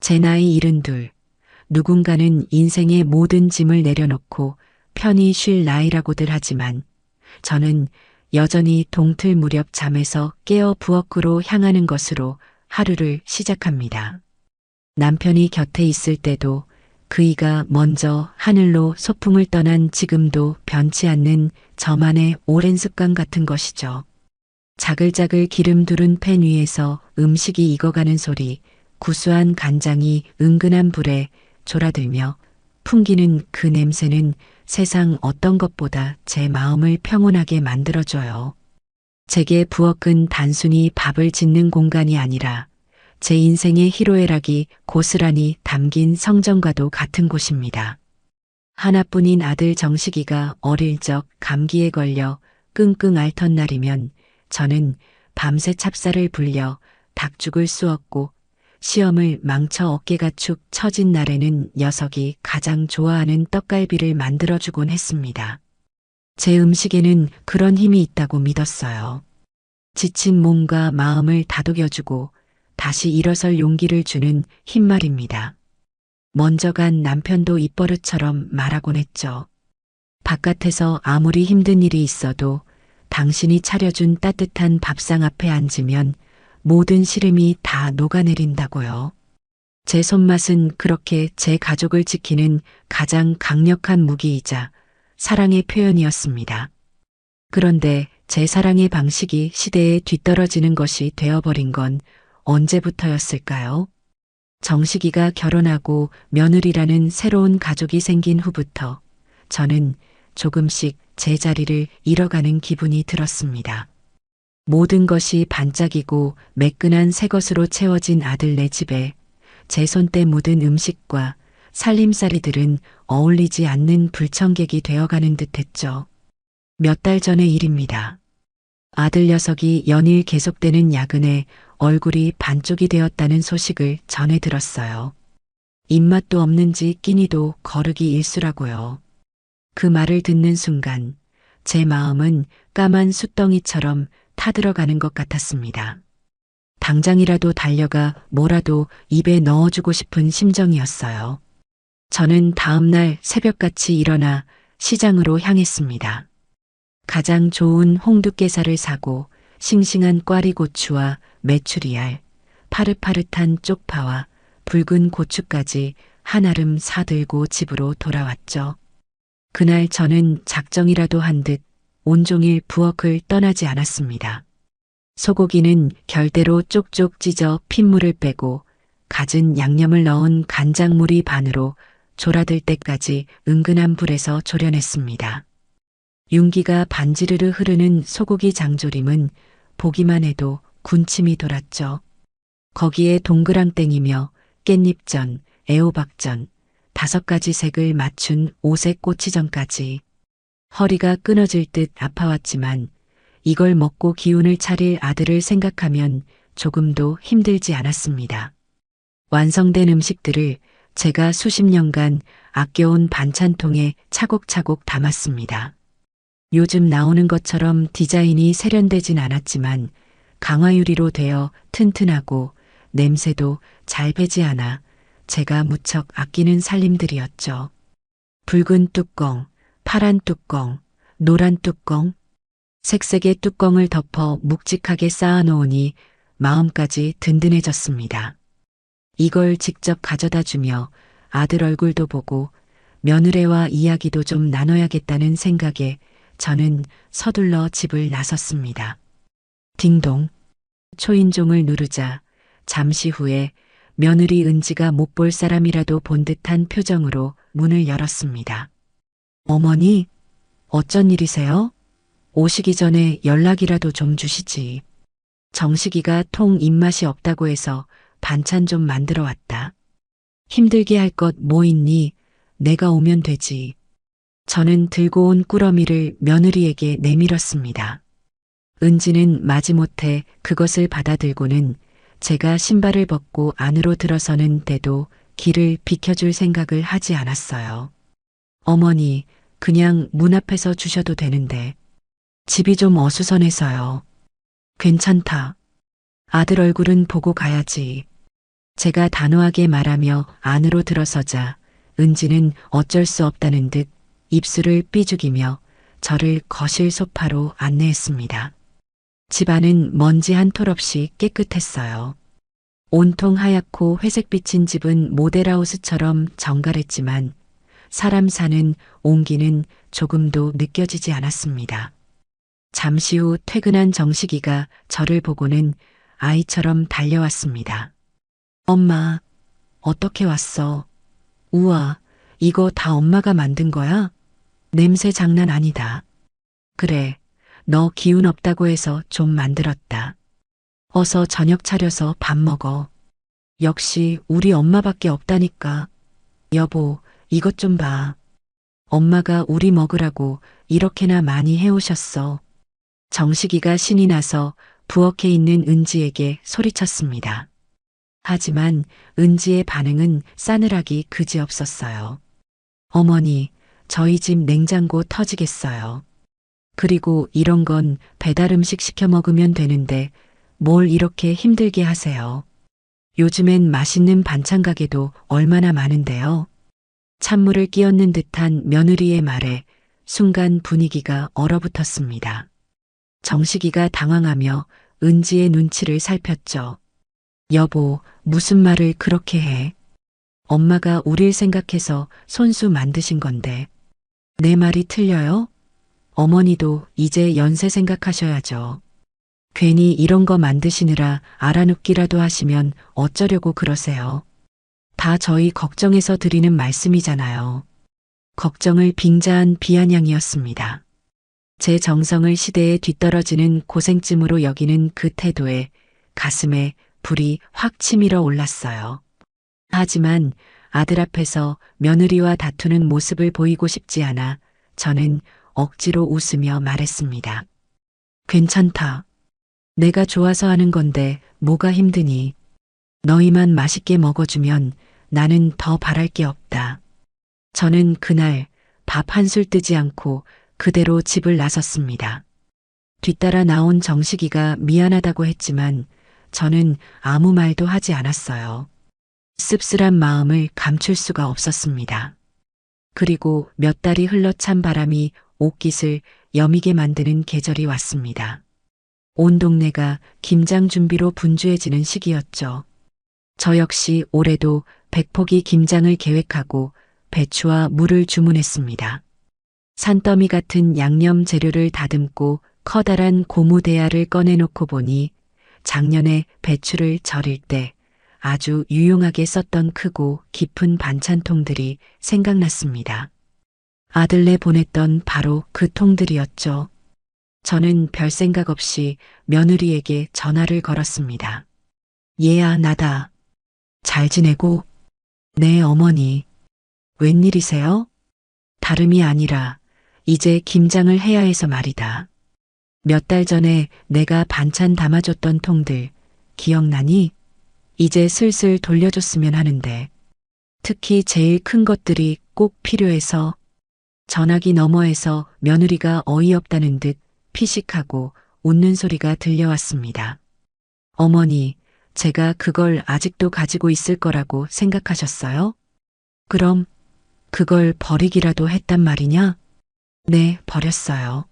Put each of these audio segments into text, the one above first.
제 나이 72. 누군가는 인생의 모든 짐을 내려놓고 편히 쉴 나이라고들 하지만 저는 여전히 동틀 무렵 잠에서 깨어 부엌으로 향하는 것으로 하루를 시작합니다. 남편이 곁에 있을 때도 그이가 먼저 하늘로 소풍을 떠난 지금도 변치 않는 저만의 오랜 습관 같은 것이죠. 자글자글 기름 두른 팬 위에서 음식이 익어가는 소리, 구수한 간장이 은근한 불에 졸아들며 풍기는 그 냄새는 세상 어떤 것보다 제 마음을 평온하게 만들어줘요. 제게 부엌은 단순히 밥을 짓는 공간이 아니라 제 인생의 희로애락이 고스란히 담긴 성전과도 같은 곳입니다. 하나뿐인 아들 정식이가 어릴 적 감기에 걸려 끙끙 앓던 날이면 저는 밤새 찹쌀을 불려 닭죽을 쑤었고 시험을 망쳐 어깨가 축 처진 날에는 녀석이 가장 좋아하는 떡갈비를 만들어주곤 했습니다. 제 음식에는 그런 힘이 있다고 믿었어요. 지친 몸과 마음을 다독여주고 다시 일어설 용기를 주는 힘 말입니다. 먼저 간 남편도 입버릇처럼 말하곤 했죠. 바깥에서 아무리 힘든 일이 있어도 당신이 차려준 따뜻한 밥상 앞에 앉으면 모든 시름이 다 녹아내린다고요. 제 손맛은 그렇게 제 가족을 지키는 가장 강력한 무기이자 사랑의 표현이었습니다. 그런데 제 사랑의 방식이 시대에 뒤떨어지는 것이 되어버린 건 언제부터였을까요? 정식이가 결혼하고 며느리라는 새로운 가족이 생긴 후부터 저는 조금씩 제 자리를 잃어가는 기분이 들었습니다. 모든 것이 반짝이고 매끈한 새 것으로 채워진 아들네 집에 제 손때 묻은 음식과 살림살이들은 어울리지 않는 불청객이 되어가는 듯했죠. 몇 달 전의 일입니다. 아들 녀석이 연일 계속되는 야근에 얼굴이 반쪽이 되었다는 소식을 전해 들었어요. 입맛도 없는지 끼니도 거르기 일수라고요. 그 말을 듣는 순간 제 마음은 까만 숫덩이처럼 타들어가는 것 같았습니다. 당장이라도 달려가 뭐라도 입에 넣어주고 싶은 심정이었어요. 저는 다음 날 새벽같이 일어나 시장으로 향했습니다. 가장 좋은 홍두깨살을 사고 싱싱한 꽈리고추와 메추리알, 파릇파릇한 쪽파와 붉은 고추까지 한아름 사들고 집으로 돌아왔죠. 그날 저는 작정이라도 한 듯 온종일 부엌을 떠나지 않았습니다. 소고기는 결대로 쪽쪽 찢어 핏물을 빼고 갖은 양념을 넣은 간장물이 반으로 졸아들 때까지 은근한 불에서 졸여냈습니다. 윤기가 반지르르 흐르는 소고기 장조림은 보기만 해도 군침이 돌았죠. 거기에 동그랑땡이며 깻잎전, 애호박전, 5가지 색을 맞춘 오색 꼬치전까지. 허리가 끊어질 듯 아파왔지만 이걸 먹고 기운을 차릴 아들을 생각하면 조금도 힘들지 않았습니다. 완성된 음식들을 제가 수십 년간 아껴온 반찬통에 차곡차곡 담았습니다. 요즘 나오는 것처럼 디자인이 세련되진 않았지만 강화유리로 되어 튼튼하고 냄새도 잘 배지 않아 제가 무척 아끼는 살림들이었죠. 붉은 뚜껑, 파란 뚜껑, 노란 뚜껑, 색색의 뚜껑을 덮어 묵직하게 쌓아놓으니 마음까지 든든해졌습니다. 이걸 직접 가져다 주며 아들 얼굴도 보고 며느리와 이야기도 좀 나눠야겠다는 생각에 저는 서둘러 집을 나섰습니다. 딩동. 초인종을 누르자 잠시 후에 며느리 은지가 못 볼 사람이라도 본 듯한 표정으로 문을 열었습니다. 어머니, 어쩐 일이세요? 오시기 전에 연락이라도 좀 주시지. 정식이가 통 입맛이 없다고 해서 반찬 좀 만들어 왔다. 힘들게 할 것 뭐 있니? 내가 오면 되지. 저는 들고 온 꾸러미를 며느리에게 내밀었습니다. 은지는 마지못해 그것을 받아들고는 제가 신발을 벗고 안으로 들어서는 데도 길을 비켜줄 생각을 하지 않았어요. 어머니, 그냥 문 앞에서 주셔도 되는데. 집이 좀 어수선해서요. 괜찮다. 아들 얼굴은 보고 가야지. 제가 단호하게 말하며 안으로 들어서자 은지는 어쩔 수 없다는 듯 입술을 삐죽이며 저를 거실 소파로 안내했습니다. 집안은 먼지 한 톨 없이 깨끗했어요. 온통 하얗고 회색 비친 집은 모델하우스처럼 정갈했지만 사람 사는 온기는 조금도 느껴지지 않았습니다. 잠시 후 퇴근한 정식이가 저를 보고는 아이처럼 달려왔습니다. 엄마, 어떻게 왔어? 우와, 이거 다 엄마가 만든 거야? 냄새 장난 아니다. 그래, 너 기운 없다고 해서 좀 만들었다. 어서 저녁 차려서 밥 먹어. 역시 우리 엄마밖에 없다니까. 여보, 이것 좀 봐. 엄마가 우리 먹으라고 이렇게나 많이 해오셨어. 정식이가 신이 나서 부엌에 있는 은지에게 소리쳤습니다. 하지만 은지의 반응은 싸늘하기 그지없었어요. 어머니, 저희 집 냉장고 터지겠어요. 그리고 이런 건 배달 음식 시켜 먹으면 되는데 뭘 이렇게 힘들게 하세요. 요즘엔 맛있는 반찬 가게도 얼마나 많은데요. 찬물을 끼얹는 듯한 며느리의 말에 순간 분위기가 얼어붙었습니다. 정식이가 당황하며 은지의 눈치를 살폈죠. 여보, 무슨 말을 그렇게 해? 엄마가 우릴 생각해서 손수 만드신 건데. 내 말이 틀려요? 어머니도 이제 연세 생각하셔야죠. 괜히 이런 거 만드시느라 알아눕기라도 하시면 어쩌려고 그러세요. 다 저희 걱정해서 드리는 말씀이잖아요. 걱정을 빙자한 비아냥이었습니다. 제 정성을 시대에 뒤떨어지는 고생쯤으로 여기는 그 태도에 가슴에 불이 확 치밀어 올랐어요. 하지만 아들 앞에서 며느리와 다투는 모습을 보이고 싶지 않아 저는 억지로 웃으며 말했습니다. 괜찮다. 내가 좋아서 하는 건데 뭐가 힘드니? 너희만 맛있게 먹어주면 나는 더 바랄 게 없다. 저는 그날 밥 한술 뜨지 않고 그대로 집을 나섰습니다. 뒤따라 나온 정식이가 미안하다고 했지만 저는 아무 말도 하지 않았어요. 씁쓸한 마음을 감출 수가 없었습니다. 그리고 몇 달이 흘러 찬 바람이 옷깃을 여미게 만드는 계절이 왔습니다. 온 동네가 김장 준비로 분주해지는 시기였죠. 저 역시 올해도 백포기 김장을 계획하고 배추와 물을 주문했습니다. 산더미 같은 양념 재료를 다듬고 커다란 고무 대야를 꺼내놓고 보니 작년에 배추를 절일 때 아주 유용하게 썼던 크고 깊은 반찬통들이 생각났습니다. 아들네 보냈던 바로 그 통들이었죠. 저는 별 생각 없이 며느리에게 전화를 걸었습니다. 얘야, 나다. 잘 지내고? 네, 어머니. 웬일이세요? 다름이 아니라 이제 김장을 해야 해서 말이다. 몇 달 전에 내가 반찬 담아줬던 통들 기억나니? 이제 슬슬 돌려줬으면 하는데 특히 제일 큰 것들이 꼭 필요해서. 전화기 너머에서 며느리가 어이없다는 듯 피식하고 웃는 소리가 들려왔습니다. 어머니, 제가 그걸 아직도 가지고 있을 거라고 생각하셨어요? 그럼 그걸 버리기라도 했단 말이냐? 네, 버렸어요.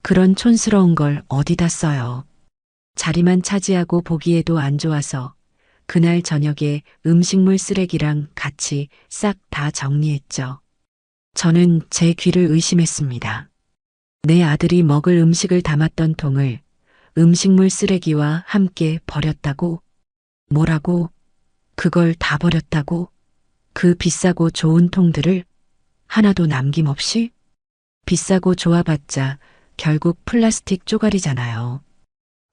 그런 촌스러운 걸 어디다 써요. 자리만 차지하고 보기에도 안 좋아서 그날 저녁에 음식물 쓰레기랑 같이 싹 다 정리했죠. 저는 제 귀를 의심했습니다. 내 아들이 먹을 음식을 담았던 통을 음식물 쓰레기와 함께 버렸다고? 뭐라고? 그걸 다 버렸다고? 그 비싸고 좋은 통들을 하나도 남김없이? 비싸고 좋아봤자 결국 플라스틱 쪼가리잖아요.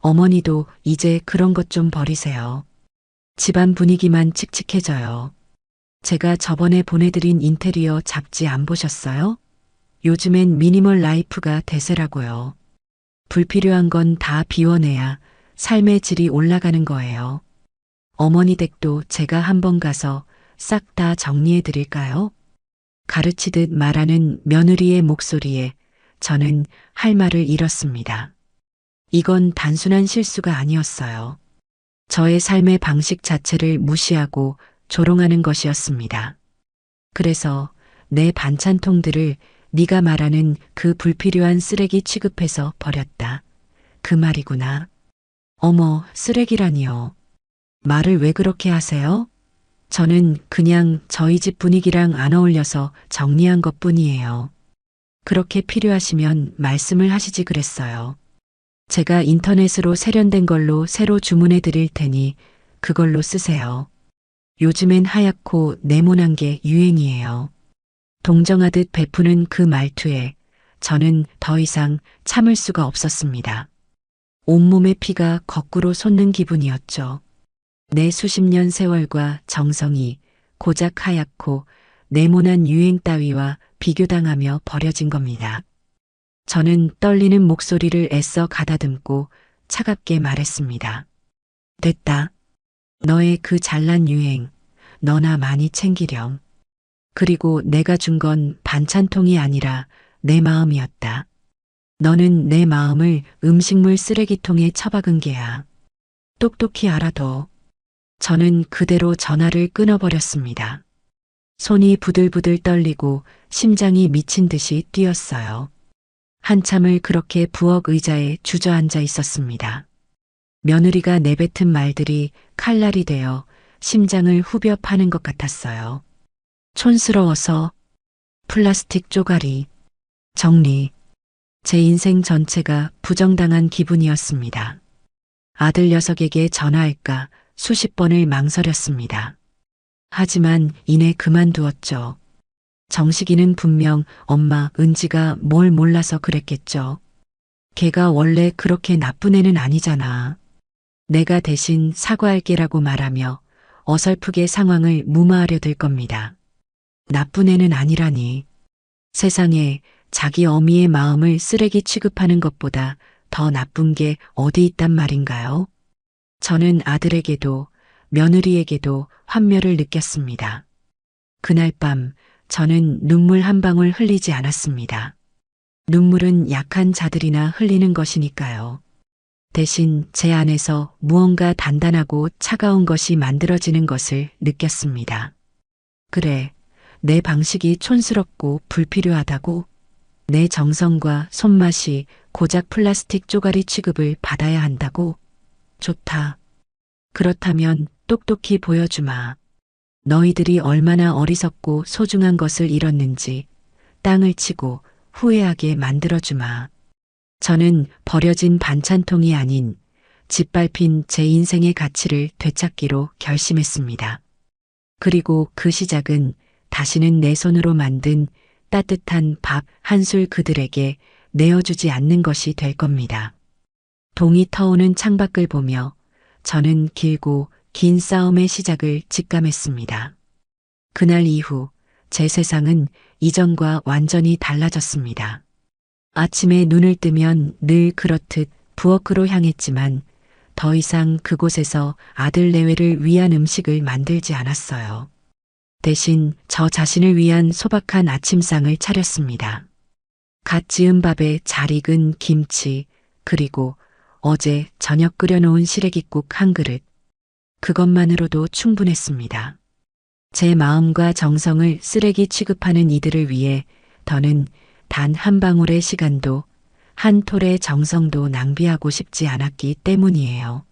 어머니도 이제 그런 것 좀 버리세요. 집안 분위기만 칙칙해져요. 제가 저번에 보내드린 인테리어 잡지 안 보셨어요? 요즘엔 미니멀 라이프가 대세라고요. 불필요한 건 다 비워내야 삶의 질이 올라가는 거예요. 어머니 댁도 제가 한번 가서 싹 다 정리해 드릴까요? 가르치듯 말하는 며느리의 목소리에 저는 할 말을 잃었습니다. 이건 단순한 실수가 아니었어요. 저의 삶의 방식 자체를 무시하고 조롱하는 것이었습니다. 그래서 내 반찬통들을 네가 말하는 그 불필요한 쓰레기 취급해서 버렸다. 그 말이구나. 어머, 쓰레기라니요. 말을 왜 그렇게 하세요? 저는 그냥 저희 집 분위기랑 안 어울려서 정리한 것뿐이에요. 그렇게 필요하시면 말씀을 하시지 그랬어요. 제가 인터넷으로 세련된 걸로 새로 주문해 드릴 테니 그걸로 쓰세요. 요즘엔 하얗고 네모난 게 유행이에요. 동정하듯 베푸는 그 말투에 저는 더 이상 참을 수가 없었습니다. 온몸의 피가 거꾸로 솟는 기분이었죠. 내 수십 년 세월과 정성이 고작 하얗고 네모난 유행 따위와 비교당하며 버려진 겁니다. 저는 떨리는 목소리를 애써 가다듬고 차갑게 말했습니다. 됐다. 너의 그 잘난 유행, 너나 많이 챙기렴. 그리고 내가 준 건 반찬통이 아니라 내 마음이었다. 너는 내 마음을 음식물 쓰레기통에 처박은 게야. 똑똑히 알아둬. 저는 그대로 전화를 끊어버렸습니다. 손이 부들부들 떨리고 심장이 미친 듯이 뛰었어요. 한참을 그렇게 부엌 의자에 주저앉아 있었습니다. 며느리가 내뱉은 말들이 칼날이 되어 심장을 후벼 파는 것 같았어요. 촌스러워서, 플라스틱 쪼가리, 정리. 제 인생 전체가 부정당한 기분이었습니다. 아들 녀석에게 전화할까 수십 번을 망설였습니다. 하지만 이내 그만두었죠. 정식이는 분명 엄마 은지가 뭘 몰라서 그랬겠죠. 걔가 원래 그렇게 나쁜 애는 아니잖아. 내가 대신 사과할게라고 말하며 어설프게 상황을 무마하려 들 겁니다. 나쁜 애는 아니라니. 세상에 자기 어미의 마음을 쓰레기 취급하는 것보다 더 나쁜 게 어디 있단 말인가요? 저는 아들에게도 며느리에게도 환멸을 느꼈습니다. 그날 밤 저는 눈물 한 방울 흘리지 않았습니다. 눈물은 약한 자들이나 흘리는 것이니까요. 대신 제 안에서 무언가 단단하고 차가운 것이 만들어지는 것을 느꼈습니다. 그래, 내 방식이 촌스럽고 불필요하다고? 내 정성과 손맛이 고작 플라스틱 쪼가리 취급을 받아야 한다고? 좋다. 그렇다면 똑똑히 보여주마. 너희들이 얼마나 어리석고 소중한 것을 잃었는지 땅을 치고 후회하게 만들어주마. 저는 버려진 반찬통이 아닌 짓밟힌 제 인생의 가치를 되찾기로 결심했습니다. 그리고 그 시작은 다시는 내 손으로 만든 따뜻한 밥 한 술 그들에게 내어주지 않는 것이 될 겁니다. 동이 터오는 창밖을 보며 저는 길고 긴 싸움의 시작을 직감했습니다. 그날 이후 제 세상은 이전과 완전히 달라졌습니다. 아침에 눈을 뜨면 늘 그렇듯 부엌으로 향했지만 더 이상 그곳에서 아들 내외를 위한 음식을 만들지 않았어요. 대신 저 자신을 위한 소박한 아침상을 차렸습니다. 갓 지은 밥에 잘 익은 김치, 그리고 어제 저녁 끓여놓은 시래기국 한 그릇. 그것만으로도 충분했습니다. 제 마음과 정성을 쓰레기 취급하는 이들을 위해 더는 단 한 방울의 시간도 한 톨의 정성도 낭비하고 싶지 않았기 때문이에요.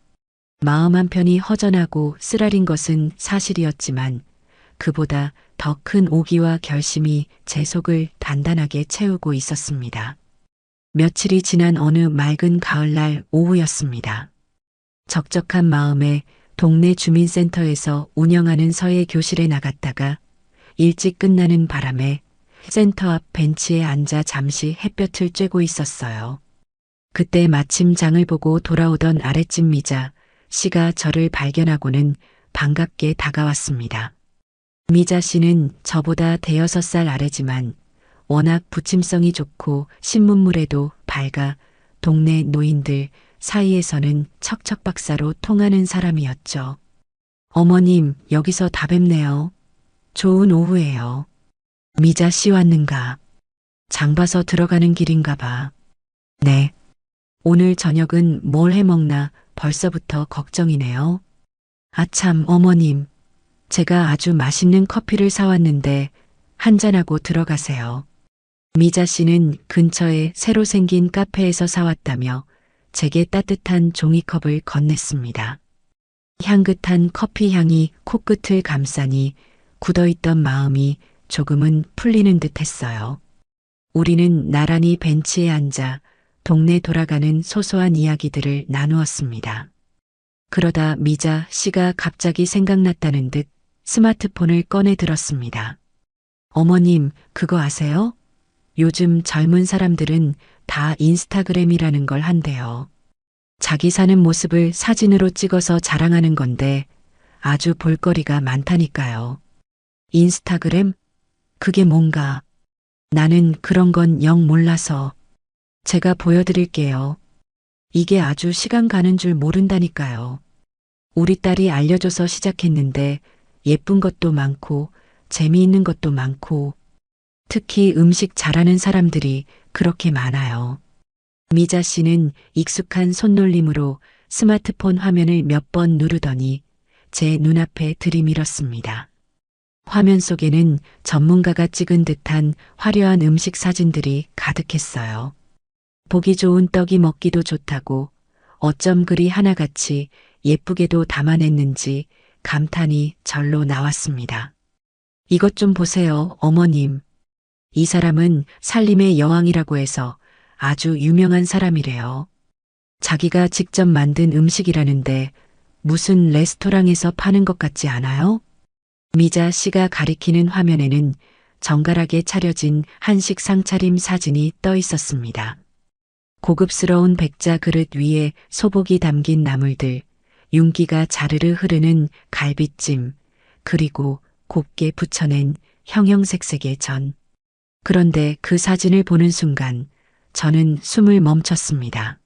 마음 한편이 허전하고 쓰라린 것은 사실이었지만 그보다 더 큰 오기와 결심이 제 속을 단단하게 채우고 있었습니다. 며칠이 지난 어느 맑은 가을날 오후였습니다. 적적한 마음에 동네 주민센터에서 운영하는 서예 교실에 나갔다가 일찍 끝나는 바람에 센터 앞 벤치에 앉아 잠시 햇볕을 쬐고 있었어요. 그때 마침 장을 보고 돌아오던 아랫집 미자 씨가 저를 발견하고는 반갑게 다가왔습니다. 미자 씨는 저보다 대여섯 살 아래지만 워낙 부침성이 좋고 신문물에도 밝아 동네 노인들 사이에서는 척척박사로 통하는 사람이었죠. 어머님, 여기서 다 뵙네요. 좋은 오후예요. 미자 씨 왔는가? 장 봐서 들어가는 길인가 봐. 네. 오늘 저녁은 뭘 해먹나 벌써부터 걱정이네요. 아참, 어머님. 제가 아주 맛있는 커피를 사왔는데 한잔하고 들어가세요. 미자 씨는 근처에 새로 생긴 카페에서 사왔다며 제게 따뜻한 종이컵을 건넸습니다. 향긋한 커피 향이 코끝을 감싸니 굳어있던 마음이 조금은 풀리는 듯 했어요. 우리는 나란히 벤치에 앉아 동네 돌아가는 소소한 이야기들을 나누었습니다. 그러다 미자 씨가 갑자기 생각났다는 듯 스마트폰을 꺼내 들었습니다. 어머님, 그거 아세요? 요즘 젊은 사람들은 다 인스타그램이라는 걸 한대요. 자기 사는 모습을 사진으로 찍어서 자랑하는 건데 아주 볼거리가 많다니까요. 인스타그램? 그게 뭔가? 나는 그런 건 영 몰라서. 제가 보여드릴게요. 이게 아주 시간 가는 줄 모른다니까요. 우리 딸이 알려줘서 시작했는데 예쁜 것도 많고 재미있는 것도 많고 특히 음식 잘하는 사람들이 그렇게 많아요. 미자 씨는 익숙한 손놀림으로 스마트폰 화면을 몇 번 누르더니 제 눈앞에 들이밀었습니다. 화면 속에는 전문가가 찍은 듯한 화려한 음식 사진들이 가득했어요. 보기 좋은 떡이 먹기도 좋다고 어쩜 그리 하나같이 예쁘게도 담아냈는지 감탄이 절로 나왔습니다. 이것 좀 보세요, 어머님. 이 사람은 살림의 여왕이라고 해서 아주 유명한 사람이래요. 자기가 직접 만든 음식이라는데 무슨 레스토랑에서 파는 것 같지 않아요? 미자 씨가 가리키는 화면에는 정갈하게 차려진 한식 상차림 사진이 떠 있었습니다. 고급스러운 백자 그릇 위에 소복이 담긴 나물들, 윤기가 자르르 흐르는 갈비찜, 그리고 곱게 부쳐낸 형형색색의 전. 그런데 그 사진을 보는 순간 저는 숨을 멈췄습니다.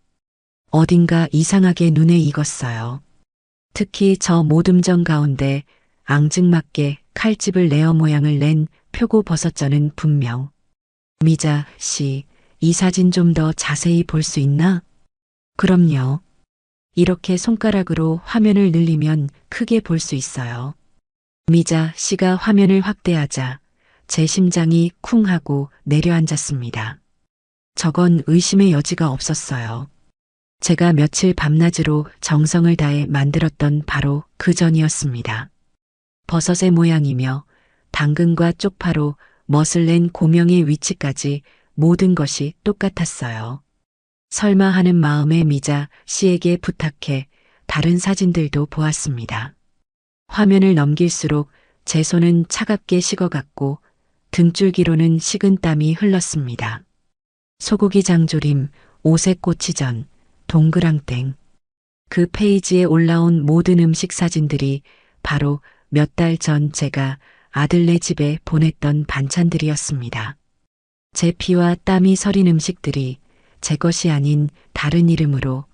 어딘가 이상하게 눈에 익었어요. 특히 저 모듬전 가운데 앙증맞게 칼집을 내어 모양을 낸 표고버섯전은 분명. 미자 씨, 이 사진 좀 더 자세히 볼 수 있나? 그럼요. 이렇게 손가락으로 화면을 늘리면 크게 볼 수 있어요. 미자 씨가 화면을 확대하자 제 심장이 쿵 하고 내려앉았습니다. 저건 의심의 여지가 없었어요. 제가 며칠 밤낮으로 정성을 다해 만들었던 바로 그 전이었습니다. 버섯의 모양이며 당근과 쪽파로 멋을 낸 고명의 위치까지 모든 것이 똑같았어요. 설마 하는 마음에 미자 씨에게 부탁해 다른 사진들도 보았습니다. 화면을 넘길수록 제 손은 차갑게 식어갔고 등줄기로는 식은 땀이 흘렀습니다. 소고기 장조림, 오색 꼬치전, 동그랑땡. 그 페이지에 올라온 모든 음식 사진들이 바로 몇 달 전 제가 아들네 집에 보냈던 반찬들이었습니다. 제 피와 땀이 서린 음식들이 제 것이 아닌 다른 이름으로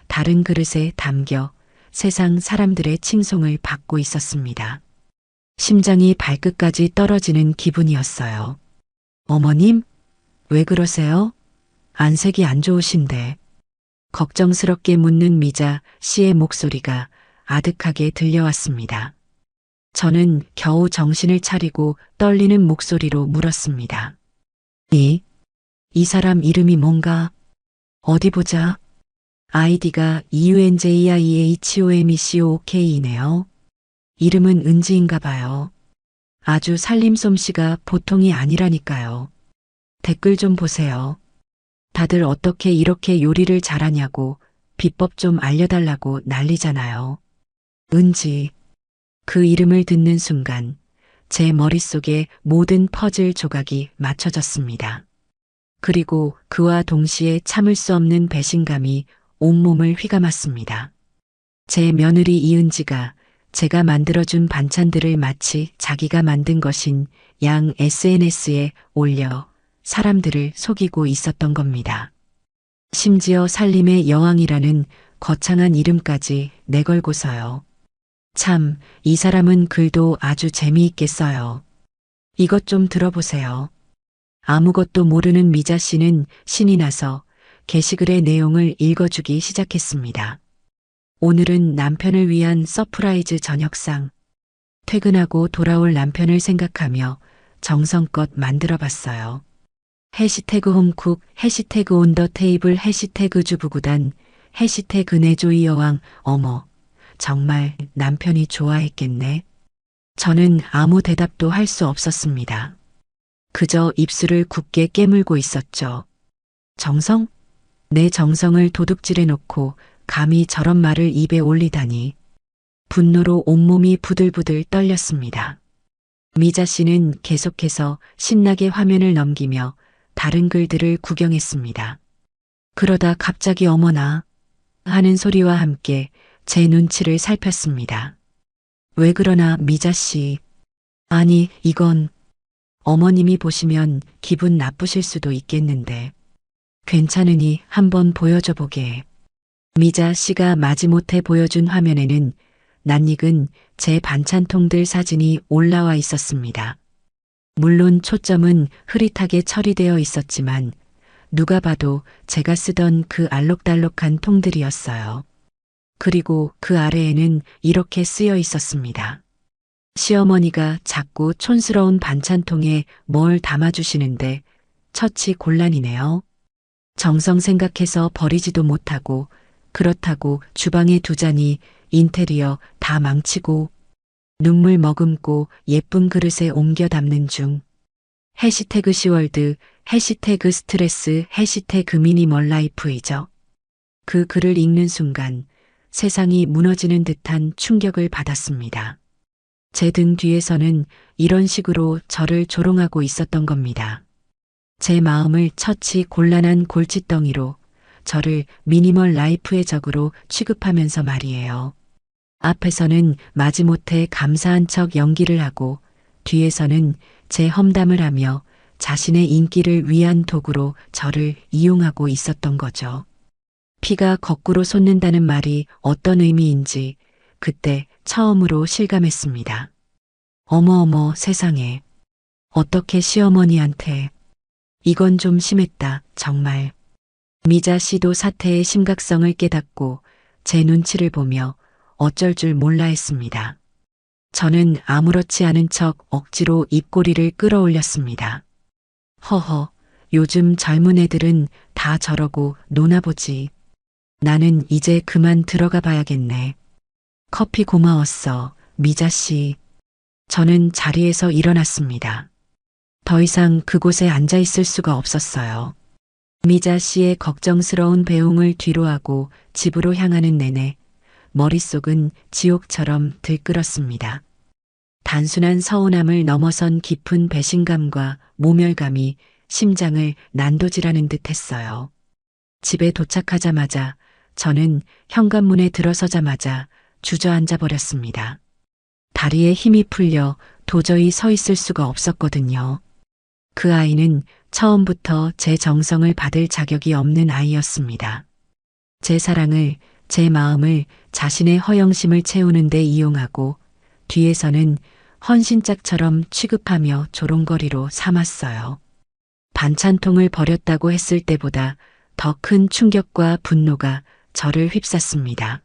다른 그릇에 담겨 세상 사람들의 칭송을 받고 있었습니다. 심장이 발끝까지 떨어지는 기분이었어요. 어머님? 왜 그러세요? 안색이 안 좋으신데. 걱정스럽게 묻는 미자 씨의 목소리가 아득하게 들려왔습니다. 저는 겨우 정신을 차리고 떨리는 목소리로 물었습니다. 이 사람 이름이 뭔가? 어디 보자. 아이디가 EUNJIEHOMECOK이네요. 이름은 은지인가 봐요. 아주 살림 솜씨가 보통이 아니라니까요. 댓글 좀 보세요. 다들 어떻게 이렇게 요리를 잘하냐고 비법 좀 알려달라고 난리잖아요. 은지. 그 이름을 듣는 순간 제 머릿속에 모든 퍼즐 조각이 맞춰졌습니다. 그리고 그와 동시에 참을 수 없는 배신감이 온몸을 휘감았습니다. 제 며느리 이은지가 제가 만들어준 반찬들을 마치 자기가 만든 것인 양 SNS에 올려 사람들을 속이고 있었던 겁니다. 심지어 살림의 여왕이라는 거창한 이름까지 내걸고서요. 참, 이 사람은 글도 아주 재미있게 써요. 이것 좀 들어보세요. 아무것도 모르는 미자 씨는 신이 나서 게시글의 내용을 읽어주기 시작했습니다. 오늘은 남편을 위한 서프라이즈 저녁상. 퇴근하고 돌아올 남편을 생각하며 정성껏 만들어 봤어요. 해시태그 홈쿡, 해시태그 온더 테이블, 해시태그 주부구단, 해시태그 내조이 여왕. 어머, 정말 남편이 좋아했겠네. 저는 아무 대답도 할 수 없었습니다. 그저 입술을 굳게 깨물고 있었죠. 정성? 내 정성을 도둑질해 놓고 감히 저런 말을 입에 올리다니. 분노로 온몸이 부들부들 떨렸습니다. 미자 씨는 계속해서 신나게 화면을 넘기며 다른 글들을 구경했습니다. 그러다 갑자기 어머나 하는 소리와 함께 제 눈치를 살폈습니다. 왜 그러나 미자 씨. 아니, 이건 어머님이 보시면 기분 나쁘실 수도 있겠는데. 괜찮으니 한번 보여줘 보게. 미자 씨가 마지못해 보여준 화면에는 낯익은 제 반찬통들 사진이 올라와 있었습니다. 물론 초점은 흐릿하게 처리되어 있었지만 누가 봐도 제가 쓰던 그 알록달록한 통들이었어요. 그리고 그 아래에는 이렇게 쓰여 있었습니다. 시어머니가 자꾸 촌스러운 반찬통에 뭘 담아주시는데 처치 곤란이네요. 정성 생각해서 버리지도 못하고 그렇다고 주방에 두자니 인테리어 다 망치고 눈물 머금고 예쁜 그릇에 옮겨 담는 중. 해시태그 시월드, 해시태그 스트레스, 해시태그 미니멀 라이프이죠. 그 글을 읽는 순간 세상이 무너지는 듯한 충격을 받았습니다. 제 등 뒤에서는 이런 식으로 저를 조롱하고 있었던 겁니다. 제 마음을 처치 곤란한 골칫덩이로 저를 미니멀 라이프의 적으로 취급하면서 말이에요. 앞에서는 마지못해 감사한 척 연기를 하고 뒤에서는 제 험담을 하며 자신의 인기를 위한 도구로 저를 이용하고 있었던 거죠. 피가 거꾸로 솟는다는 말이 어떤 의미인지 그때 처음으로 실감했습니다. 어머어머 세상에. 어떻게 시어머니한테. 이건 좀 심했다, 정말. 미자 씨도 사태의 심각성을 깨닫고 제 눈치를 보며 어쩔 줄 몰라 했습니다. 저는 아무렇지 않은 척 억지로 입꼬리를 끌어올렸습니다. 허허, 요즘 젊은 애들은 다 저러고 노나보지. 나는 이제 그만 들어가 봐야겠네. 커피 고마웠어, 미자 씨. 저는 자리에서 일어났습니다. 더 이상 그곳에 앉아 있을 수가 없었어요. 미자 씨의 걱정스러운 배웅을 뒤로하고 집으로 향하는 내내 머릿속은 지옥처럼 들끓었습니다. 단순한 서운함을 넘어선 깊은 배신감과 모멸감이 심장을 난도질하는 듯 했어요. 집에 도착하자마자 저는 현관문에 들어서자마자 주저앉아 버렸습니다. 다리에 힘이 풀려 도저히 서 있을 수가 없었거든요. 그 아이는 처음부터 제 정성을 받을 자격이 없는 아이였습니다. 제 사랑을, 제 마음을 자신의 허영심을 채우는 데 이용하고 뒤에서는 헌신짝처럼 취급하며 조롱거리로 삼았어요. 반찬통을 버렸다고 했을 때보다 더 큰 충격과 분노가 저를 휩쌌습니다.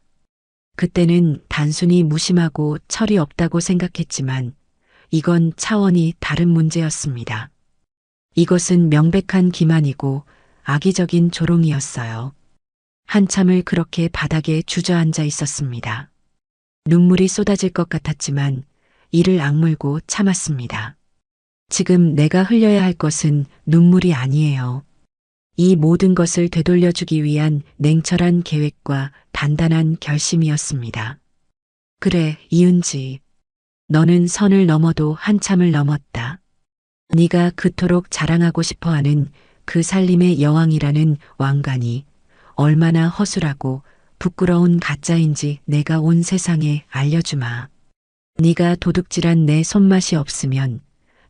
그때는 단순히 무심하고 철이 없다고 생각했지만 이건 차원이 다른 문제였습니다. 이것은 명백한 기만이고 악의적인 조롱이었어요. 한참을 그렇게 바닥에 주저앉아 있었습니다. 눈물이 쏟아질 것 같았지만 이를 악물고 참았습니다. 지금 내가 흘려야 할 것은 눈물이 아니에요. 이 모든 것을 되돌려주기 위한 냉철한 계획과 단단한 결심이었습니다. 그래, 이은지. 너는 선을 넘어도 한참을 넘었다. 네가 그토록 자랑하고 싶어하는 그 살림의 여왕이라는 왕관이 얼마나 허술하고 부끄러운 가짜인지 내가 온 세상에 알려주마. 네가 도둑질한 내 손맛이 없으면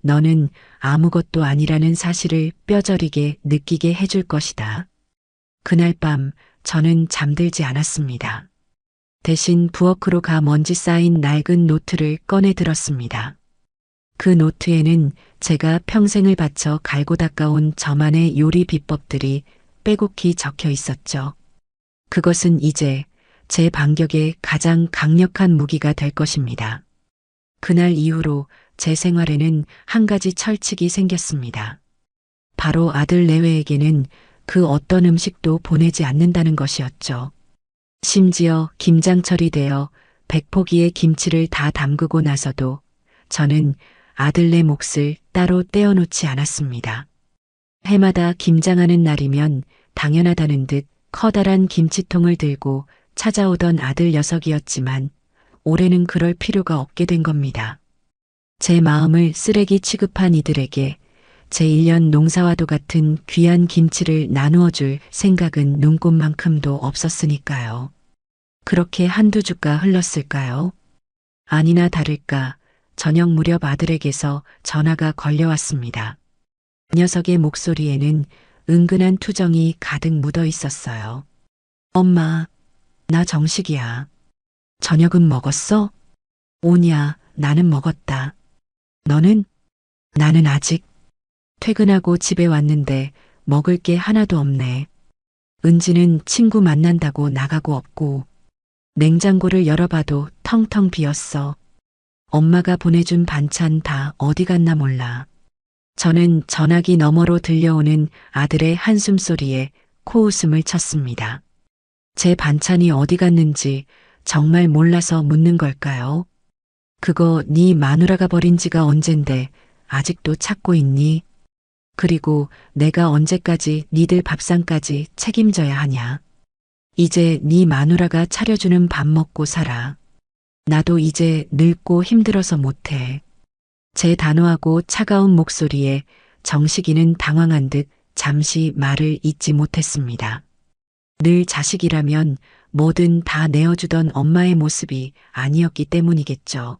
너는 아무것도 아니라는 사실을 뼈저리게 느끼게 해줄 것이다. 그날 밤 저는 잠들지 않았습니다. 대신 부엌으로 가 먼지 쌓인 낡은 노트를 꺼내 들었습니다. 그 노트에는 제가 평생을 바쳐 갈고 닦아온 저만의 요리 비법들이 빼곡히 적혀 있었죠. 그것은 이제 제 반격의 가장 강력한 무기가 될 것입니다. 그날 이후로 제 생활에는 한 가지 철칙이 생겼습니다. 바로 아들 내외에게는 그 어떤 음식도 보내지 않는다는 것이었죠. 심지어 김장철이 되어 100포기의 김치를 다 담그고 나서도 저는 아들네 몫을 따로 떼어놓지 않았습니다. 해마다 김장하는 날이면 당연하다는 듯 커다란 김치통을 들고 찾아오던 아들 녀석이었지만 올해는 그럴 필요가 없게 된 겁니다. 제 마음을 쓰레기 취급한 이들에게 제 1년 농사와도 같은 귀한 김치를 나누어 줄 생각은 눈꼽만큼도 없었으니까요. 그렇게 한두 주가 흘렀을까요? 아니나 다를까 저녁 무렵 아들에게서 전화가 걸려왔습니다. 녀석의 목소리에는 은근한 투정이 가득 묻어 있었어요. 엄마, 나 정식이야. 저녁은 먹었어? 오냐, 나는 먹었다. 너는? 나는 아직. 퇴근하고 집에 왔는데 먹을 게 하나도 없네. 은지는 친구 만난다고 나가고 없고 냉장고를 열어봐도 텅텅 비었어. 엄마가 보내준 반찬 다 어디 갔나 몰라. 저는 전화기 너머로 들려오는 아들의 한숨소리에 코웃음을 쳤습니다. 제 반찬이 어디 갔는지 정말 몰라서 묻는 걸까요? 그거 네 마누라가 버린 지가 언젠데 아직도 찾고 있니? 그리고 내가 언제까지 니들 밥상까지 책임져야 하냐? 이제 네 마누라가 차려주는 밥 먹고 살아. 나도 이제 늙고 힘들어서 못해. 제 단호하고 차가운 목소리에 정식이는 당황한 듯 잠시 말을 잇지 못했습니다. 늘 자식이라면 뭐든 다 내어주던 엄마의 모습이 아니었기 때문이겠죠.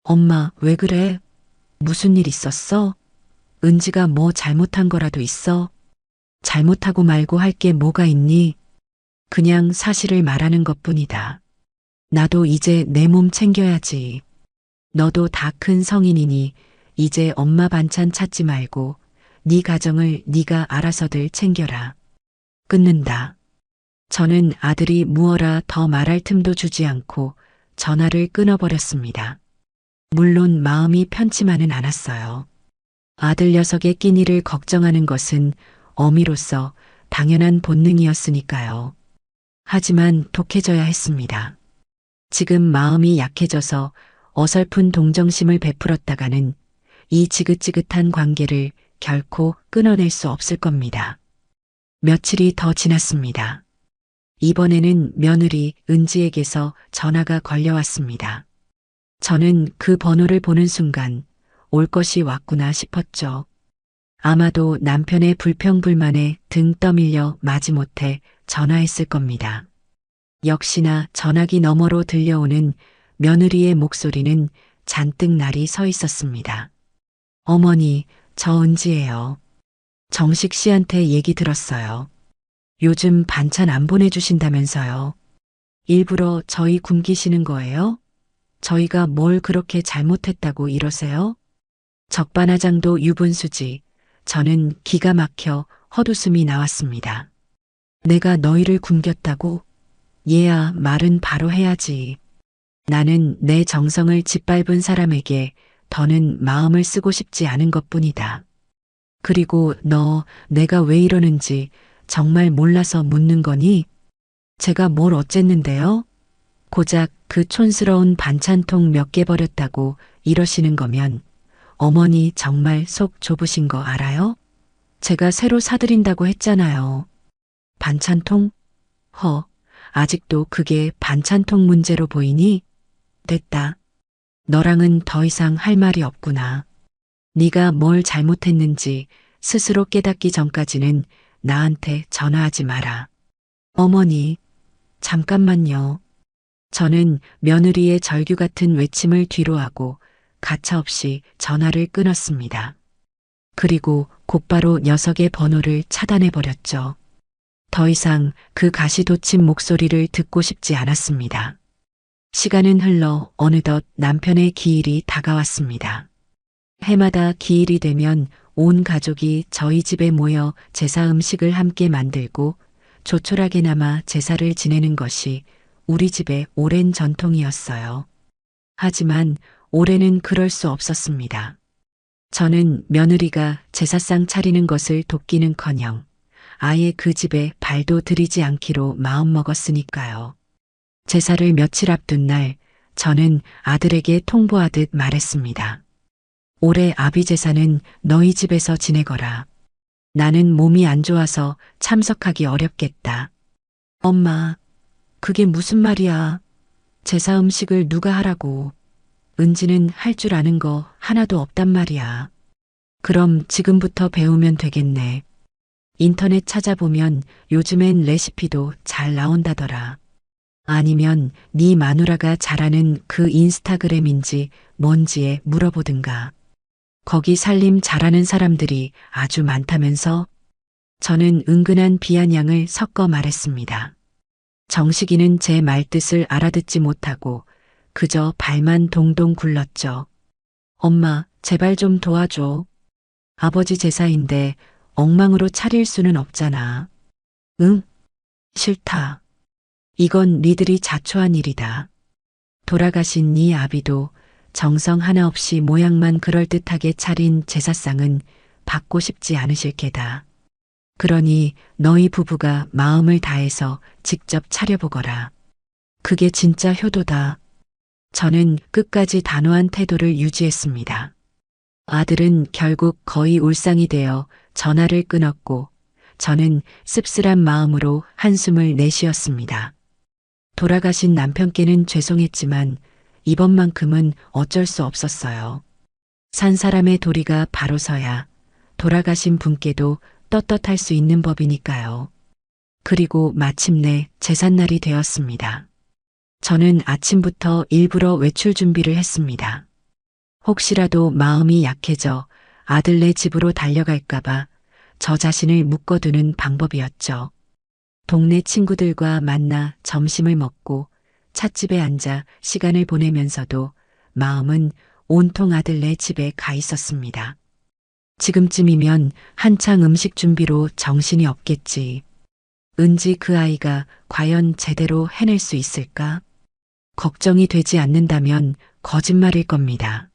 엄마, 왜 그래? 무슨 일 있었어? 은지가 뭐 잘못한 거라도 있어? 잘못하고 말고 할 게 뭐가 있니? 그냥 사실을 말하는 것뿐이다. 나도 이제 내 몸 챙겨야지. 너도 다 큰 성인이니 이제 엄마 반찬 찾지 말고 네 가정을 네가 알아서들 챙겨라. 끊는다. 저는 아들이 무어라 더 말할 틈도 주지 않고 전화를 끊어버렸습니다. 물론 마음이 편치만은 않았어요. 아들 녀석의 끼니를 걱정하는 것은 어미로서 당연한 본능이었으니까요. 하지만 독해져야 했습니다. 지금 마음이 약해져서 어설픈 동정심을 베풀었다가는 이 지긋지긋한 관계를 결코 끊어낼 수 없을 겁니다. 며칠이 더 지났습니다. 이번에는 며느리 은지에게서 전화가 걸려왔습니다. 저는 그 번호를 보는 순간 올 것이 왔구나 싶었죠. 아마도 남편의 불평불만에 등 떠밀려 마지못해 전화했을 겁니다. 역시나 전화기 너머로 들려오는 며느리의 목소리는 잔뜩 날이 서 있었습니다. 어머니, 저 은지예요. 정식 씨한테 얘기 들었어요. 요즘 반찬 안 보내주신다면서요. 일부러 저희 굶기시는 거예요? 저희가 뭘 그렇게 잘못했다고 이러세요? 적반하장도 유분수지. 저는 기가 막혀 헛웃음이 나왔습니다. 내가 너희를 굶겼다고? 얘야, 말은 바로 해야지. 나는 내 정성을 짓밟은 사람에게 더는 마음을 쓰고 싶지 않은 것뿐이다. 그리고 너, 내가 왜 이러는지 정말 몰라서 묻는 거니? 제가 뭘 어쨌는데요? 고작 그 촌스러운 반찬통 몇 개 버렸다고 이러시는 거면 어머니 정말 속 좁으신 거 알아요? 제가 새로 사드린다고 했잖아요. 반찬통? 아직도 그게 반찬통 문제로 보이니? 됐다. 너랑은 더 이상 할 말이 없구나. 네가 뭘 잘못했는지 스스로 깨닫기 전까지는 나한테 전화하지 마라. 어머니, 잠깐만요. 저는 며느리의 절규 같은 외침을 뒤로하고 가차없이 전화를 끊었습니다. 그리고 곧바로 녀석의 번호를 차단해버렸죠. 더 이상 그 가시돋친 목소리를 듣고 싶지 않았습니다. 시간은 흘러 어느덧 남편의 기일이 다가왔습니다. 해마다 기일이 되면 온 가족이 저희 집에 모여 제사 음식을 함께 만들고 조촐하게나마 제사를 지내는 것이 우리 집의 오랜 전통이었어요. 하지만 올해는 그럴 수 없었습니다. 저는 며느리가 제사상 차리는 것을 돕기는커녕 아예 그 집에 발도 들이지 않기로 마음먹었으니까요. 제사를 며칠 앞둔 날 저는 아들에게 통보하듯 말했습니다. 올해 아비 제사는 너희 집에서 지내거라. 나는 몸이 안 좋아서 참석하기 어렵겠다. 엄마, 그게 무슨 말이야? 제사 음식을 누가 하라고. 은지는 할 줄 아는 거 하나도 없단 말이야. 그럼 지금부터 배우면 되겠네. 인터넷 찾아보면 요즘엔 레시피도 잘 나온다더라. 아니면 네 마누라가 잘하는 그 인스타그램인지 뭔지에 물어보든가. 거기 살림 잘하는 사람들이 아주 많다면서? 저는 은근한 비아냥을 섞어 말했습니다. 정식이는 제 말뜻을 알아듣지 못하고 그저 발만 동동 굴렀죠. 엄마, 제발 좀 도와줘. 아버지 제사인데 엉망으로 차릴 수는 없잖아. 응? 싫다. 이건 니들이 자초한 일이다. 돌아가신 네 아비도 정성 하나 없이 모양만 그럴듯하게 차린 제사상은 받고 싶지 않으실 게다. 그러니 너희 부부가 마음을 다해서 직접 차려보거라. 그게 진짜 효도다. 저는 끝까지 단호한 태도를 유지했습니다. 아들은 결국 거의 울상이 되어 전화를 끊었고 저는 씁쓸한 마음으로 한숨을 내쉬었습니다. 돌아가신 남편께는 죄송했지만 이번만큼은 어쩔 수 없었어요. 산 사람의 도리가 바로 서야 돌아가신 분께도 떳떳할 수 있는 법이니까요. 그리고 마침내 제삿날이 되었습니다. 저는 아침부터 일부러 외출 준비를 했습니다. 혹시라도 마음이 약해져 아들네 집으로 달려갈까봐 저 자신을 묶어두는 방법이었죠. 동네 친구들과 만나 점심을 먹고 찻집에 앉아 시간을 보내면서도 마음은 온통 아들네 집에 가 있었습니다. 지금쯤이면 한창 음식 준비로 정신이 없겠지. 은지 그 아이가 과연 제대로 해낼 수 있을까? 걱정이 되지 않는다면 거짓말일 겁니다.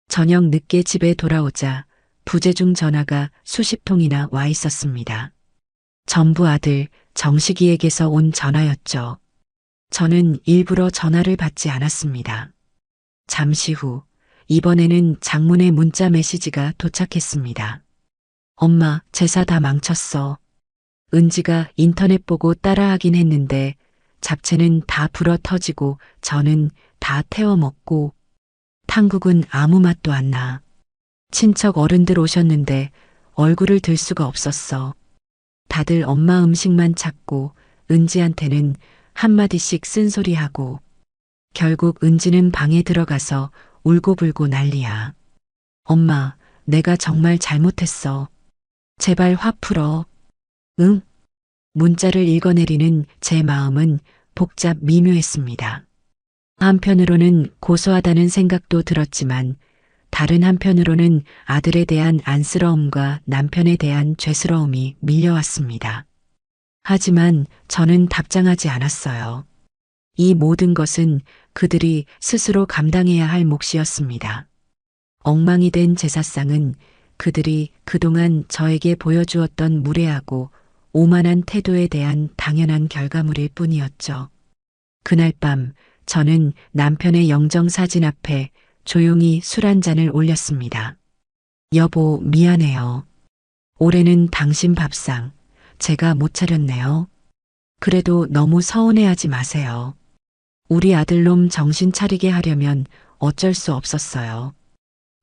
저녁 늦게 집에 돌아오자 부재중 전화가 수십 통이나 와 있었습니다. 전부 아들 정식이에게서 온 전화였죠. 저는 일부러 전화를 받지 않았습니다. 잠시 후 이번에는 장문의 문자 메시지가 도착했습니다. 엄마, 제사 다 망쳤어. 은지가 인터넷 보고 따라하긴 했는데 잡채는 다 불어 터지고 저는 다 태워 먹고 탕국은 아무 맛도 안 나. 친척 어른들 오셨는데 얼굴을 들 수가 없었어. 다들 엄마 음식만 찾고 은지한테는 한마디씩 쓴소리하고 결국 은지는 방에 들어가서 울고불고 난리야. 엄마, 내가 정말 잘못했어. 제발 화 풀어. 응? 문자를 읽어내리는 제 마음은 복잡 미묘했습니다. 한편으로는 고소하다는 생각도 들었지만 다른 한편으로는 아들에 대한 안쓰러움과 남편에 대한 죄스러움이 밀려왔습니다. 하지만 저는 답장하지 않았어요. 이 모든 것은 그들이 스스로 감당해야 할 몫이었습니다. 엉망이 된 제사상은 그들이 그동안 저에게 보여주었던 무례하고 오만한 태도에 대한 당연한 결과물일 뿐이었죠. 그날 밤 저는 남편의 영정사진 앞에 조용히 술 한 잔을 올렸습니다. 여보, 미안해요. 올해는 당신 밥상 제가 못 차렸네요. 그래도 너무 서운해하지 마세요. 우리 아들놈 정신 차리게 하려면 어쩔 수 없었어요.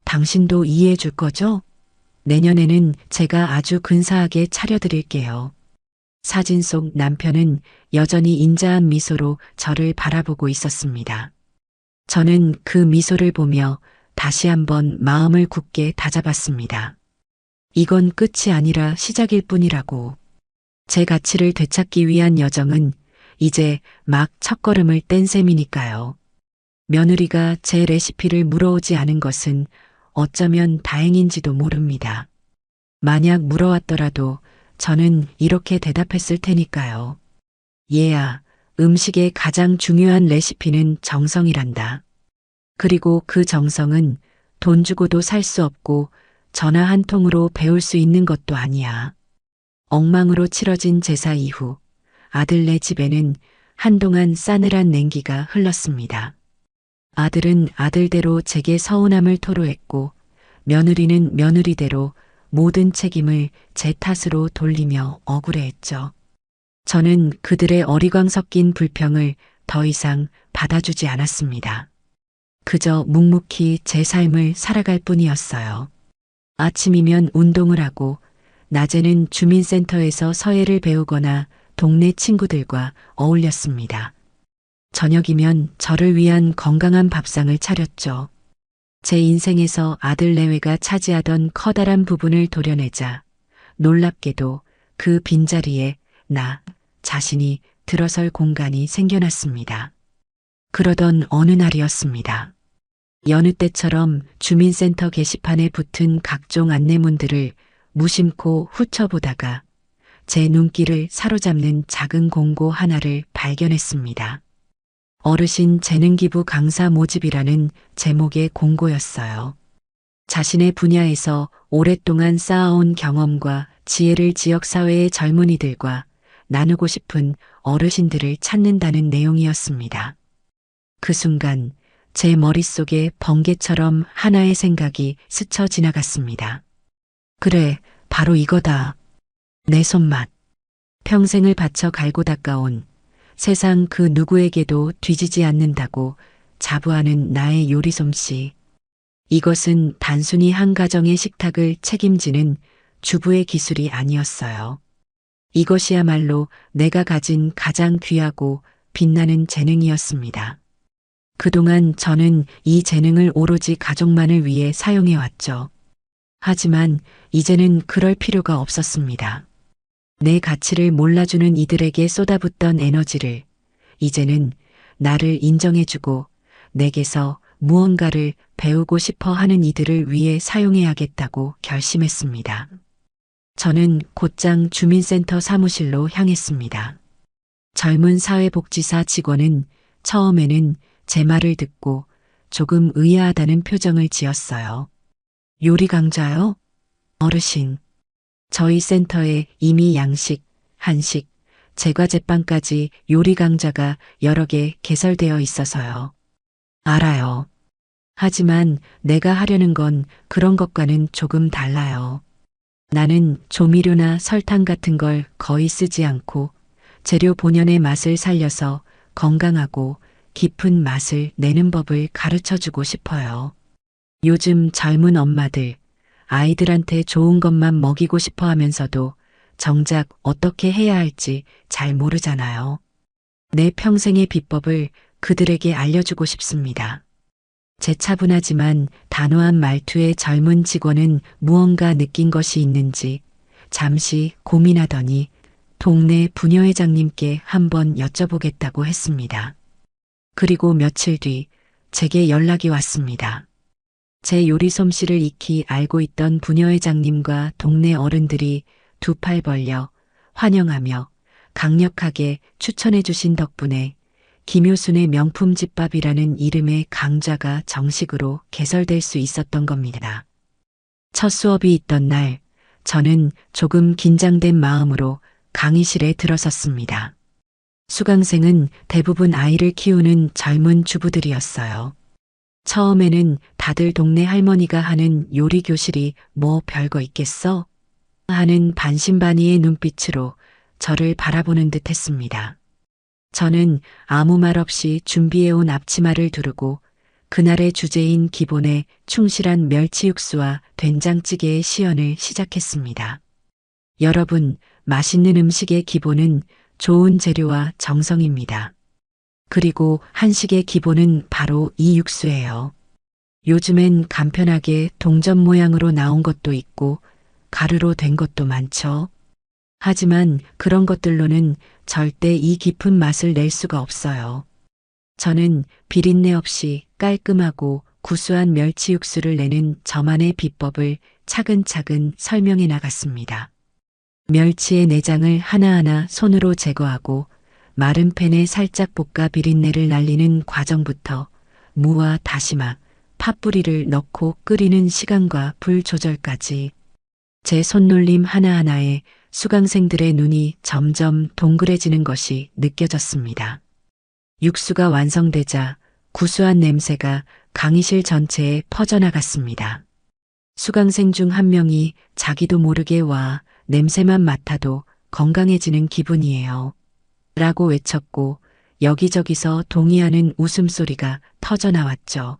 당신도 이해해 줄 거죠? 내년에는 제가 아주 근사하게 차려드릴게요. 사진 속 남편은 여전히 인자한 미소로 저를 바라보고 있었습니다. 저는 그 미소를 보며 다시 한번 마음을 굳게 다잡았습니다. 이건 끝이 아니라 시작일 뿐이라고. 제 가치를 되찾기 위한 여정은 이제 막 첫걸음을 뗀 셈이니까요. 며느리가 제 레시피를 물어오지 않은 것은 어쩌면 다행인지도 모릅니다. 만약 물어왔더라도 저는 이렇게 대답했을 테니까요. 얘야, 음식의 가장 중요한 레시피는 정성이란다. 그리고 그 정성은 돈 주고도 살 수 없고 전화 한 통으로 배울 수 있는 것도 아니야. 엉망으로 치러진 제사 이후 아들네 집에는 한동안 싸늘한 냉기가 흘렀습니다. 아들은 아들대로 제게 서운함을 토로했고 며느리는 며느리대로 모든 책임을 제 탓으로 돌리며 억울해했죠. 저는 그들의 어리광 섞인 불평을 더 이상 받아주지 않았습니다. 그저 묵묵히 제 삶을 살아갈 뿐이었어요. 아침이면 운동을 하고 낮에는 주민센터에서 서예를 배우거나 동네 친구들과 어울렸습니다. 저녁이면 저를 위한 건강한 밥상을 차렸죠. 제 인생에서 아들 내외가 차지하던 커다란 부분을 도려내자 놀랍게도 그 빈자리에 나 자신이 들어설 공간이 생겨났습니다. 그러던 어느 날이었습니다. 여느 때처럼 주민센터 게시판에 붙은 각종 안내문들을 무심코 훑어보다가 제 눈길을 사로잡는 작은 공고 하나를 발견했습니다. 어르신 재능기부 강사 모집이라는 제목의 공고였어요. 자신의 분야에서 오랫동안 쌓아온 경험과 지혜를 지역사회의 젊은이들과 나누고 싶은 어르신들을 찾는다는 내용이었습니다. 그 순간 제 머릿속에 번개처럼 하나의 생각이 스쳐 지나갔습니다. 그래, 바로 이거다. 내 손맛. 평생을 바쳐 갈고 닦아온 세상 그 누구에게도 뒤지지 않는다고 자부하는 나의 요리 솜씨. 이것은 단순히 한 가정의 식탁을 책임지는 주부의 기술이 아니었어요. 이것이야말로 내가 가진 가장 귀하고 빛나는 재능이었습니다. 그동안 저는 이 재능을 오로지 가족만을 위해 사용해왔죠. 하지만 이제는 그럴 필요가 없었습니다. 내 가치를 몰라주는 이들에게 쏟아붓던 에너지를 이제는 나를 인정해주고 내게서 무언가를 배우고 싶어 하는 이들을 위해 사용해야겠다고 결심했습니다. 저는 곧장 주민센터 사무실로 향했습니다. 젊은 사회복지사 직원은 처음에는 제 말을 듣고 조금 의아하다는 표정을 지었어요. 요리 강좌요? 어르신. 저희 센터에 이미 양식, 한식, 제과제빵까지 요리 강좌가 여러 개 개설되어 있어서요. 알아요. 하지만 내가 하려는 건 그런 것과는 조금 달라요. 나는 조미료나 설탕 같은 걸 거의 쓰지 않고 재료 본연의 맛을 살려서 건강하고 깊은 맛을 내는 법을 가르쳐주고 싶어요. 요즘 젊은 엄마들, 아이들한테 좋은 것만 먹이고 싶어 하면서도 정작 어떻게 해야 할지 잘 모르잖아요. 내 평생의 비법을 그들에게 알려주고 싶습니다. 제 차분하지만 단호한 말투의 젊은 직원은 무언가 느낀 것이 있는지 잠시 고민하더니 동네 부녀회장님께 한번 여쭤보겠다고 했습니다. 그리고 며칠 뒤 제게 연락이 왔습니다. 제 요리 솜씨를 익히 알고 있던 부녀회장님과 동네 어른들이 두 팔 벌려 환영하며 강력하게 추천해 주신 덕분에 김효순의 명품 집밥이라는 이름의 강좌가 정식으로 개설될 수 있었던 겁니다. 첫 수업이 있던 날, 저는 조금 긴장된 마음으로 강의실에 들어섰습니다. 수강생은 대부분 아이를 키우는 젊은 주부들이었어요. 처음에는 다들 동네 할머니가 하는 요리 교실이 뭐 별거 있겠어? 하는 반신반의의 눈빛으로 저를 바라보는 듯 했습니다. 저는 아무 말 없이 준비해온 앞치마를 두르고 그날의 주제인 기본에 충실한 멸치 육수와 된장찌개의 시연을 시작했습니다. 여러분, 맛있는 음식의 기본은 좋은 재료와 정성입니다. 그리고 한식의 기본은 바로 이 육수예요. 요즘엔 간편하게 동전 모양으로 나온 것도 있고 가루로 된 것도 많죠. 하지만 그런 것들로는 절대 이 깊은 맛을 낼 수가 없어요. 저는 비린내 없이 깔끔하고 구수한 멸치 육수를 내는 저만의 비법을 차근차근 설명해 나갔습니다. 멸치의 내장을 하나하나 손으로 제거하고 마른 팬에 살짝 볶아 비린내를 날리는 과정부터 무와 다시마, 팥뿌리를 넣고 끓이는 시간과 불 조절까지 제 손놀림 하나하나에 수강생들의 눈이 점점 동그래지는 것이 느껴졌습니다. 육수가 완성되자 구수한 냄새가 강의실 전체에 퍼져나갔습니다. 수강생 중 한 명이 자기도 모르게 와 냄새만 맡아도 건강해지는 기분이에요. 라고 외쳤고 여기저기서 동의하는 웃음소리가 터져나왔죠.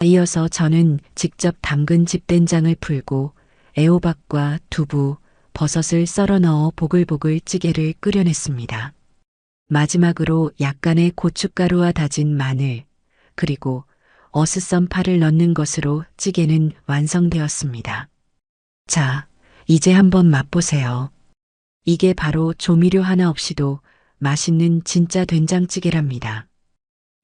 이어서 저는 직접 담근 집된장을 풀고 애호박과 두부, 버섯을 썰어 넣어 보글보글 찌개를 끓여냈습니다. 마지막으로 약간의 고춧가루와 다진 마늘, 그리고 어슷썬 파를 넣는 것으로 찌개는 완성되었습니다. 자, 이제 한번 맛보세요. 이게 바로 조미료 하나 없이도 맛있는 진짜 된장찌개랍니다.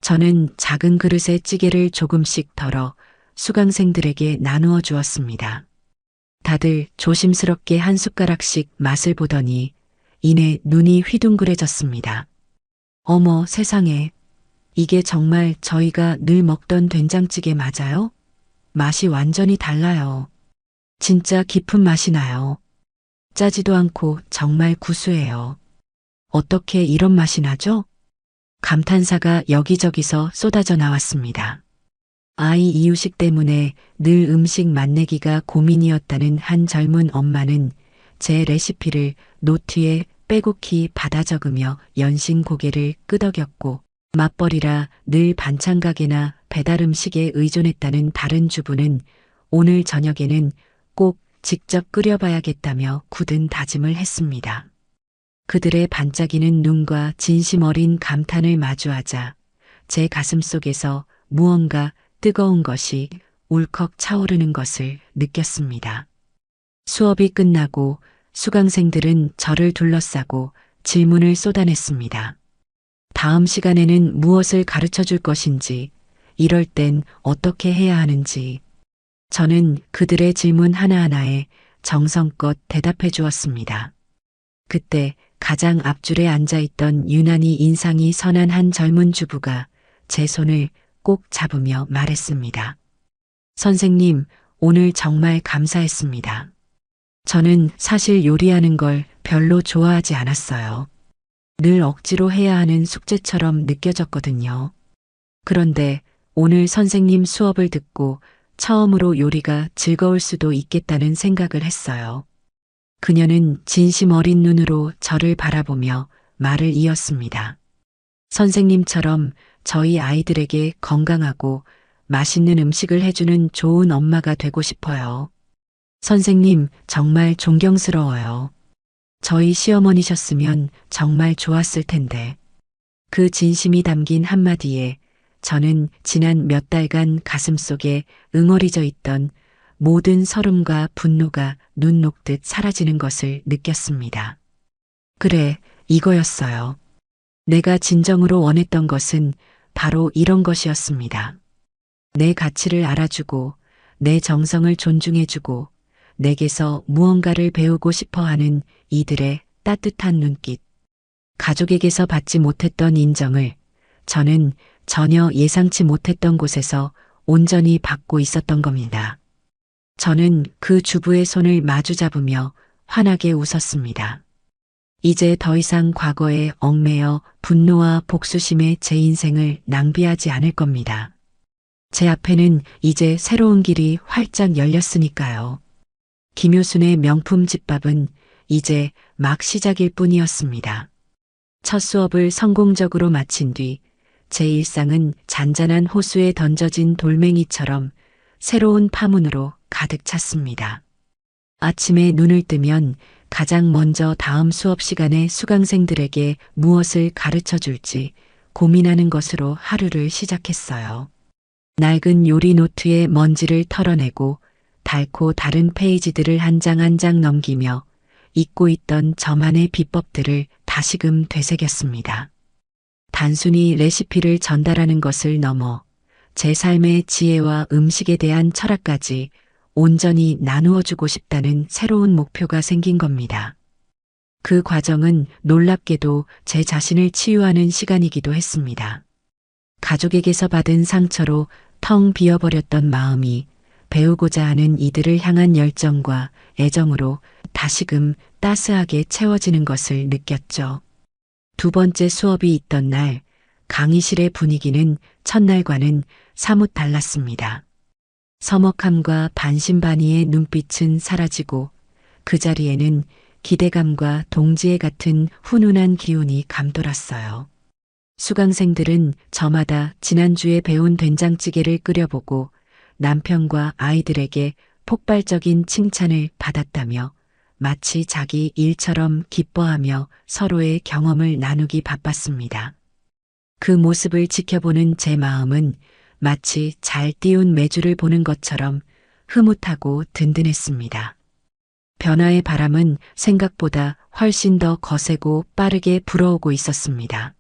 저는 작은 그릇에 찌개를 조금씩 덜어 수강생들에게 나누어 주었습니다. 다들 조심스럽게 한 숟가락씩 맛을 보더니 이내 눈이 휘둥그레졌습니다. 어머 세상에, 이게 정말 저희가 늘 먹던 된장찌개 맞아요? 맛이 완전히 달라요. 진짜 깊은 맛이 나요. 짜지도 않고 정말 구수해요. 어떻게 이런 맛이 나죠? 감탄사가 여기저기서 쏟아져 나왔습니다. 아이 이유식 때문에 늘 음식 맛내기가 고민이었다는 한 젊은 엄마는 제 레시피를 노트에 빼곡히 받아 적으며 연신 고개를 끄덕였고 맞벌이라 늘 반찬 가게나 배달 음식에 의존했다는 다른 주부는 오늘 저녁에는 꼭 직접 끓여봐야겠다며 굳은 다짐을 했습니다. 그들의 반짝이는 눈과 진심 어린 감탄을 마주하자 제 가슴속에서 무언가 뜨거운 것이 울컥 차오르는 것을 느꼈습니다. 수업이 끝나고 수강생들은 저를 둘러싸고 질문을 쏟아냈습니다. 다음 시간에는 무엇을 가르쳐 줄 것인지, 이럴 땐 어떻게 해야 하는지. 저는 그들의 질문 하나하나에 정성껏 대답해 주었습니다. 그때 가장 앞줄에 앉아있던 유난히 인상이 선한 한 젊은 주부가 제 손을 꼭 잡으며 말했습니다. 선생님, 오늘 정말 감사했습니다. 저는 사실 요리하는 걸 별로 좋아하지 않았어요. 늘 억지로 해야 하는 숙제처럼 느껴졌거든요. 그런데 오늘 선생님 수업을 듣고 처음으로 요리가 즐거울 수도 있겠다는 생각을 했어요. 그녀는 진심 어린 눈으로 저를 바라보며 말을 이었습니다. 선생님처럼 저희 아이들에게 건강하고 맛있는 음식을 해주는 좋은 엄마가 되고 싶어요. 선생님, 정말 존경스러워요. 저희 시어머니셨으면 정말 좋았을 텐데. 그 진심이 담긴 한마디에 저는 지난 몇 달간 가슴속에 응어리져 있던 모든 서름과 분노가 눈 녹듯 사라지는 것을 느꼈습니다. 그래, 이거였어요. 내가 진정으로 원했던 것은 바로 이런 것이었습니다. 내 가치를 알아주고, 내 정성을 존중해주고, 내게서 무언가를 배우고 싶어 하는 이들의 따뜻한 눈빛. 가족에게서 받지 못했던 인정을 저는 전혀 예상치 못했던 곳에서 온전히 받고 있었던 겁니다. 저는 그 주부의 손을 마주 잡으며 환하게 웃었습니다. 이제 더 이상 과거에 얽매여 분노와 복수심에 제 인생을 낭비하지 않을 겁니다. 제 앞에는 이제 새로운 길이 활짝 열렸으니까요. 김효순의 명품 집밥은 이제 막 시작일 뿐이었습니다. 첫 수업을 성공적으로 마친 뒤 제 일상은 잔잔한 호수에 던져진 돌멩이처럼 새로운 파문으로 가득 찼습니다. 아침에 눈을 뜨면 가장 먼저 다음 수업 시간에 수강생들에게 무엇을 가르쳐 줄지 고민하는 것으로 하루를 시작했어요. 낡은 요리 노트에 먼지를 털어내고 닳고 다른 페이지들을 한 장 한 장 넘기며 잊고 있던 저만의 비법들을 다시금 되새겼습니다. 단순히 레시피를 전달하는 것을 넘어 제 삶의 지혜와 음식에 대한 철학까지 온전히 나누어주고 싶다는 새로운 목표가 생긴 겁니다. 그 과정은 놀랍게도 제 자신을 치유하는 시간이기도 했습니다. 가족에게서 받은 상처로 텅 비어버렸던 마음이 배우고자 하는 이들을 향한 열정과 애정으로 다시금 따스하게 채워지는 것을 느꼈죠. 두 번째 수업이 있던 날, 강의실의 분위기는 첫날과는 사뭇 달랐습니다. 서먹함과 반신반의의 눈빛은 사라지고 그 자리에는 기대감과 동지애 같은 훈훈한 기운이 감돌았어요. 수강생들은 저마다 지난주에 배운 된장찌개를 끓여보고 남편과 아이들에게 폭발적인 칭찬을 받았다며 마치 자기 일처럼 기뻐하며 서로의 경험을 나누기 바빴습니다. 그 모습을 지켜보는 제 마음은 마치 잘 띄운 메주를 보는 것처럼 흐뭇하고 든든했습니다. 변화의 바람은 생각보다 훨씬 더 거세고 빠르게 불어오고 있었습니다.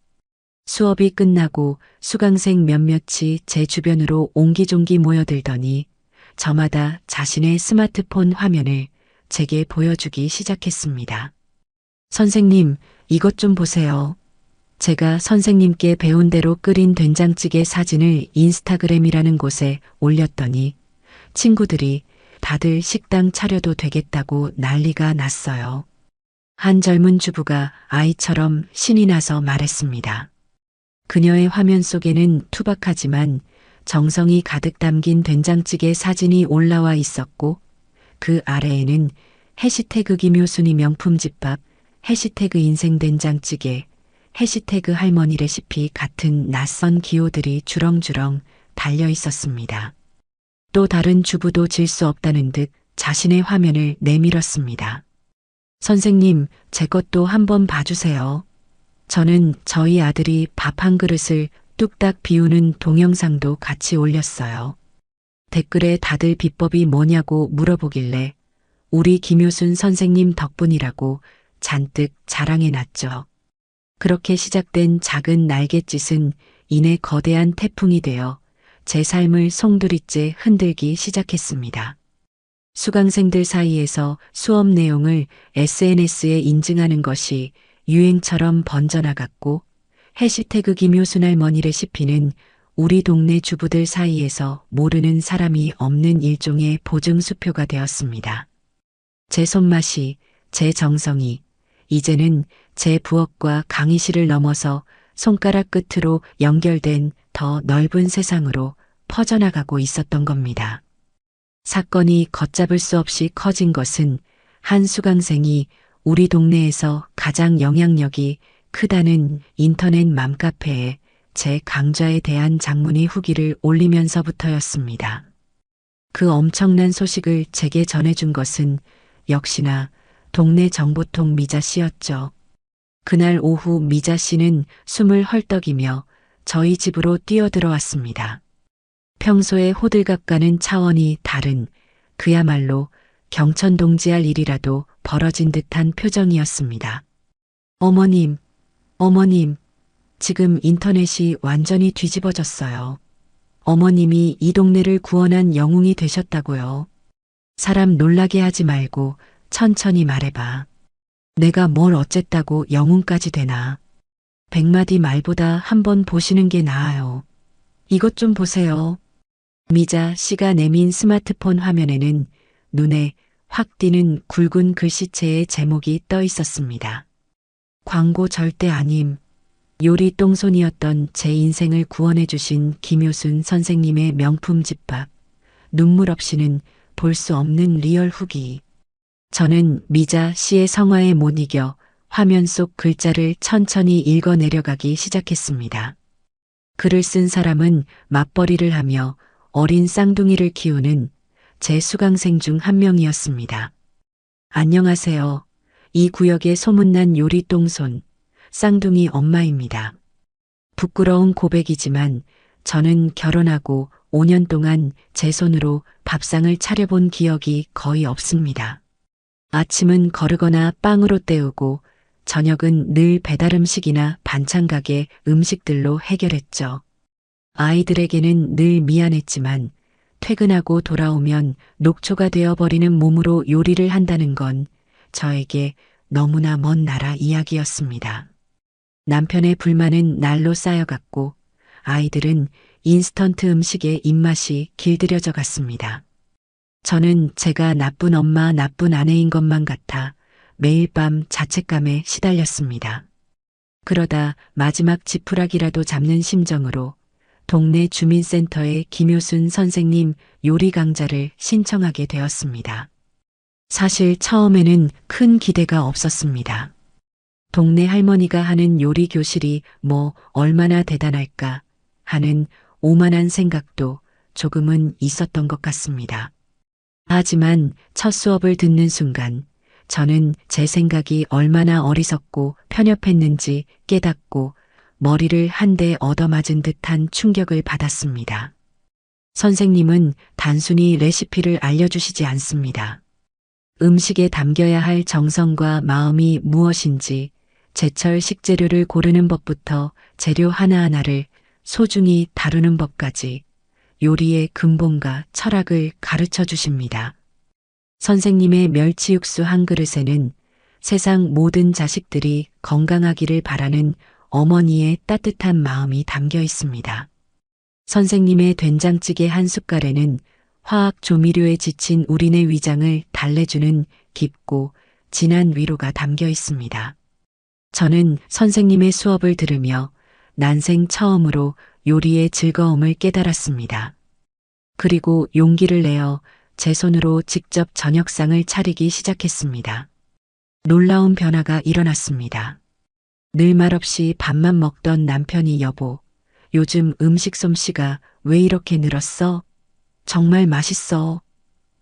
수업이 끝나고 수강생 몇몇이 제 주변으로 옹기종기 모여들더니 저마다 자신의 스마트폰 화면을 제게 보여주기 시작했습니다. 선생님, 이것 좀 보세요. 제가 선생님께 배운 대로 끓인 된장찌개 사진을 인스타그램이라는 곳에 올렸더니 친구들이 다들 식당 차려도 되겠다고 난리가 났어요. 한 젊은 주부가 아이처럼 신이 나서 말했습니다. 그녀의 화면 속에는 투박하지만 정성이 가득 담긴 된장찌개 사진이 올라와 있었고 그 아래에는 해시태그 김효순이 명품집밥, 해시태그 인생된장찌개, 해시태그 할머니 레시피 같은 낯선 기호들이 주렁주렁 달려 있었습니다. 또 다른 주부도 질 수 없다는 듯 자신의 화면을 내밀었습니다. 선생님, 제 것도 한번 봐주세요. 저는 저희 아들이 밥 한 그릇을 뚝딱 비우는 동영상도 같이 올렸어요. 댓글에 다들 비법이 뭐냐고 물어보길래 우리 김효순 선생님 덕분이라고 잔뜩 자랑해놨죠. 그렇게 시작된 작은 날갯짓은 이내 거대한 태풍이 되어 제 삶을 송두리째 흔들기 시작했습니다. 수강생들 사이에서 수업 내용을 SNS에 인증하는 것이 유행처럼 번져나갔고 해시태그 김효순 할머니 레시피는 우리 동네 주부들 사이에서 모르는 사람이 없는 일종의 보증수표가 되었습니다. 제 손맛이, 제 정성이 이제는 제 부엌과 강의실을 넘어서 손가락 끝으로 연결된 더 넓은 세상으로 퍼져나가고 있었던 겁니다. 사건이 걷잡을 수 없이 커진 것은 한 수강생이 우리 동네에서 가장 영향력이 크다는 인터넷 맘카페에 제 강좌에 대한 장문의 후기를 올리면서부터였습니다. 그 엄청난 소식을 제게 전해준 것은 역시나 동네 정보통 미자 씨였죠. 그날 오후 미자 씨는 숨을 헐떡이며 저희 집으로 뛰어들어왔습니다. 평소의 호들갑과는 차원이 다른 그야말로 경천동지할 일이라도 벌어진 듯한 표정이었습니다. 어머님, 어머님, 지금 인터넷이 완전히 뒤집어졌어요. 어머님이 이 동네를 구원한 영웅이 되셨다고요. 사람 놀라게 하지 말고 천천히 말해봐. 내가 뭘 어쨌다고 영웅까지 되나. 100마디 말보다 한번 보시는 게 나아요. 이것 좀 보세요. 미자 씨가 내민 스마트폰 화면에는 눈에 확 띄는 굵은 글씨체의 제목이 떠 있었습니다. 광고 절대 아님. 요리 똥손이었던 제 인생을 구원해 주신 김효순 선생님의 명품 집밥. 눈물 없이는 볼 수 없는 리얼 후기. 저는 미자 씨의 성화에 못 이겨 화면 속 글자를 천천히 읽어 내려가기 시작했습니다. 글을 쓴 사람은 맞벌이를 하며 어린 쌍둥이를 키우는 제 수강생 중 한 명이었습니다. 안녕하세요. 이 구역의 소문난 요리 똥손, 쌍둥이 엄마입니다. 부끄러운 고백이지만 저는 결혼하고 5년 동안 제 손으로 밥상을 차려본 기억이 거의 없습니다. 아침은 거르거나 빵으로 때우고 저녁은 늘 배달음식이나 반찬가게 음식들로 해결했죠. 아이들에게는 늘 미안했지만 퇴근하고 돌아오면 녹초가 되어버리는 몸으로 요리를 한다는 건 저에게 너무나 먼 나라 이야기였습니다. 남편의 불만은 날로 쌓여갔고 아이들은 인스턴트 음식에 입맛이 길들여져 갔습니다. 저는 제가 나쁜 엄마, 나쁜 아내인 것만 같아 매일 밤 자책감에 시달렸습니다. 그러다 마지막 지푸라기라도 잡는 심정으로 동네 주민센터에 김효순 선생님 요리 강좌를 신청하게 되었습니다. 사실 처음에는 큰 기대가 없었습니다. 동네 할머니가 하는 요리 교실이 뭐 얼마나 대단할까 하는 오만한 생각도 조금은 있었던 것 같습니다. 하지만 첫 수업을 듣는 순간 저는 제 생각이 얼마나 어리석고 편협했는지 깨닫고 머리를 한 대 얻어맞은 듯한 충격을 받았습니다. 선생님은 단순히 레시피를 알려주시지 않습니다. 음식에 담겨야 할 정성과 마음이 무엇인지 제철 식재료를 고르는 법부터 재료 하나하나를 소중히 다루는 법까지 요리의 근본과 철학을 가르쳐 주십니다. 선생님의 멸치 육수 한 그릇에는 세상 모든 자식들이 건강하기를 바라는 어머니의 따뜻한 마음이 담겨 있습니다. 선생님의 된장찌개 한 숟갈에는 화학 조미료에 지친 우리네 위장을 달래주는 깊고 진한 위로가 담겨 있습니다. 저는 선생님의 수업을 들으며 난생 처음으로 요리의 즐거움을 깨달았습니다. 그리고 용기를 내어 제 손으로 직접 저녁상을 차리기 시작했습니다. 놀라운 변화가 일어났습니다. 늘 말없이 밥만 먹던 남편이 여보, 요즘 음식 솜씨가 왜 이렇게 늘었어? 정말 맛있어.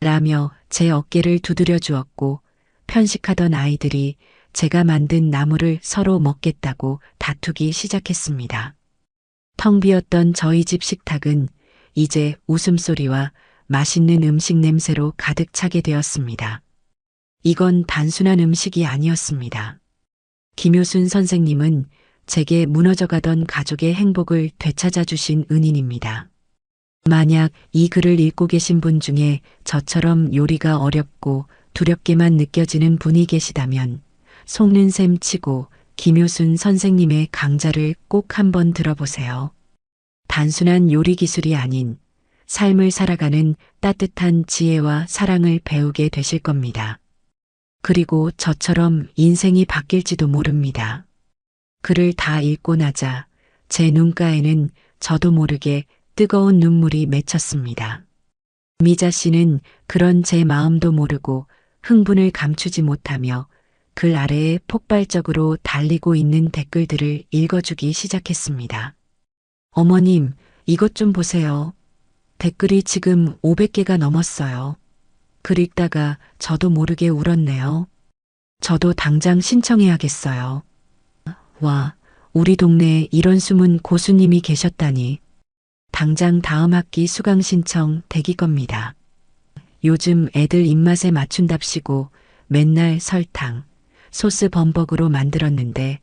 라며 제 어깨를 두드려 주었고 편식하던 아이들이 제가 만든 나물을 서로 먹겠다고 다투기 시작했습니다. 텅 비었던 저희 집 식탁은 이제 웃음소리와 맛있는 음식 냄새로 가득 차게 되었습니다. 이건 단순한 음식이 아니었습니다. 김효순 선생님은 제게 무너져가던 가족의 행복을 되찾아 주신 은인입니다. 만약 이 글을 읽고 계신 분 중에 저처럼 요리가 어렵고 두렵게만 느껴지는 분이 계시다면 속는 셈 치고 김효순 선생님의 강좌를 꼭 한번 들어보세요. 단순한 요리 기술이 아닌 삶을 살아가는 따뜻한 지혜와 사랑을 배우게 되실 겁니다. 그리고 저처럼 인생이 바뀔지도 모릅니다. 글을 다 읽고 나자 제 눈가에는 저도 모르게 뜨거운 눈물이 맺혔습니다. 미자 씨는 그런 제 마음도 모르고 흥분을 감추지 못하며 글 아래에 폭발적으로 달리고 있는 댓글들을 읽어주기 시작했습니다. 어머님, 이것 좀 보세요. 댓글이 지금 500개가 넘었어요. 글 읽다가 저도 모르게 울었네요. 저도 당장 신청해야겠어요. 와, 우리 동네에 이런 숨은 고수님이 계셨다니. 당장 다음 학기 수강 신청 대기 겁니다. 요즘 애들 입맛에 맞춘답시고 맨날 설탕, 소스 범벅으로 만들었는데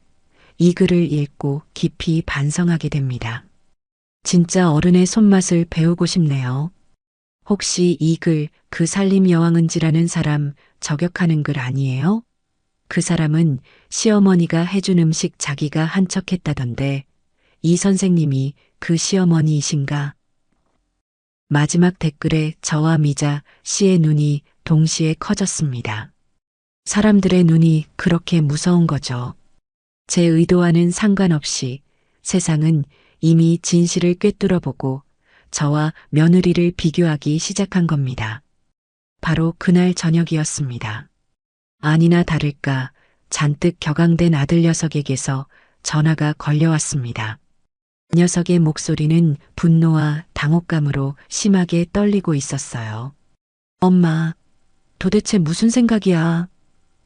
이 글을 읽고 깊이 반성하게 됩니다. 진짜 어른의 손맛을 배우고 싶네요. 혹시 이 글 그 살림 여왕은지라는 사람 저격하는 글 아니에요? 그 사람은 시어머니가 해준 음식 자기가 한 척 했다던데 이 선생님이 그 시어머니이신가? 마지막 댓글에 저와 미자 씨의 눈이 동시에 커졌습니다. 사람들의 눈이 그렇게 무서운 거죠. 제 의도와는 상관없이 세상은 이미 진실을 꿰뚫어보고 저와 며느리를 비교하기 시작한 겁니다. 바로 그날 저녁이었습니다. 아니나 다를까 잔뜩 격앙된 아들 녀석에게서 전화가 걸려왔습니다. 녀석의 목소리는 분노와 당혹감으로 심하게 떨리고 있었어요. 엄마, 도대체 무슨 생각이야?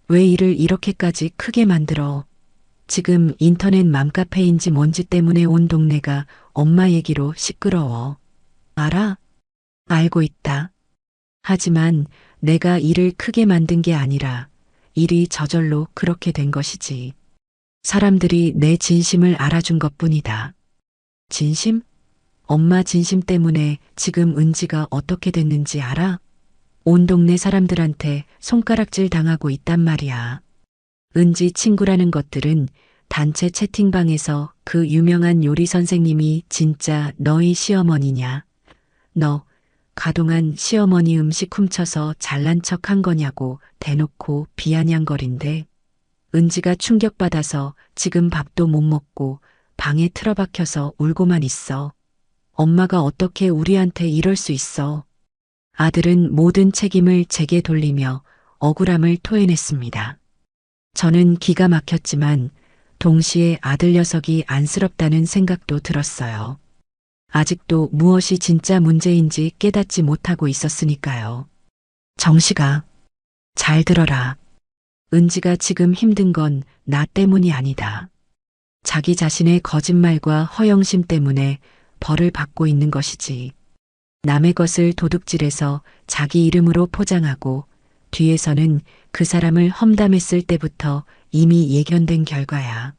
왜 일을 이렇게까지 크게 만들어? 지금 인터넷 맘카페인지 뭔지 때문에 온 동네가 엄마 얘기로 시끄러워. 알아? 알고 있다. 하지만 내가 일을 크게 만든 게 아니라 일이 저절로 그렇게 된 것이지. 사람들이 내 진심을 알아준 것뿐이다. 진심? 엄마 진심 때문에 지금 은지가 어떻게 됐는지 알아? 온 동네 사람들한테 손가락질 당하고 있단 말이야. 은지 친구라는 것들은 단체 채팅방에서 그 유명한 요리 선생님이 진짜 너희 시어머니냐? 너 가동한 시어머니 음식 훔쳐서 잘난 척 한 거냐고 대놓고 비아냥거린대. 은지가 충격받아서 지금 밥도 못 먹고 방에 틀어박혀서 울고만 있어. 엄마가 어떻게 우리한테 이럴 수 있어. 아들은 모든 책임을 제게 돌리며 억울함을 토해냈습니다. 저는 기가 막혔지만 동시에 아들 녀석이 안쓰럽다는 생각도 들었어요. 아직도 무엇이 진짜 문제인지 깨닫지 못하고 있었으니까요. 정식아, 잘 들어라. 은지가 지금 힘든 건 나 때문이 아니다. 자기 자신의 거짓말과 허영심 때문에 벌을 받고 있는 것이지. 남의 것을 도둑질해서 자기 이름으로 포장하고 뒤에서는 그 사람을 험담했을 때부터 이미 예견된 결과야.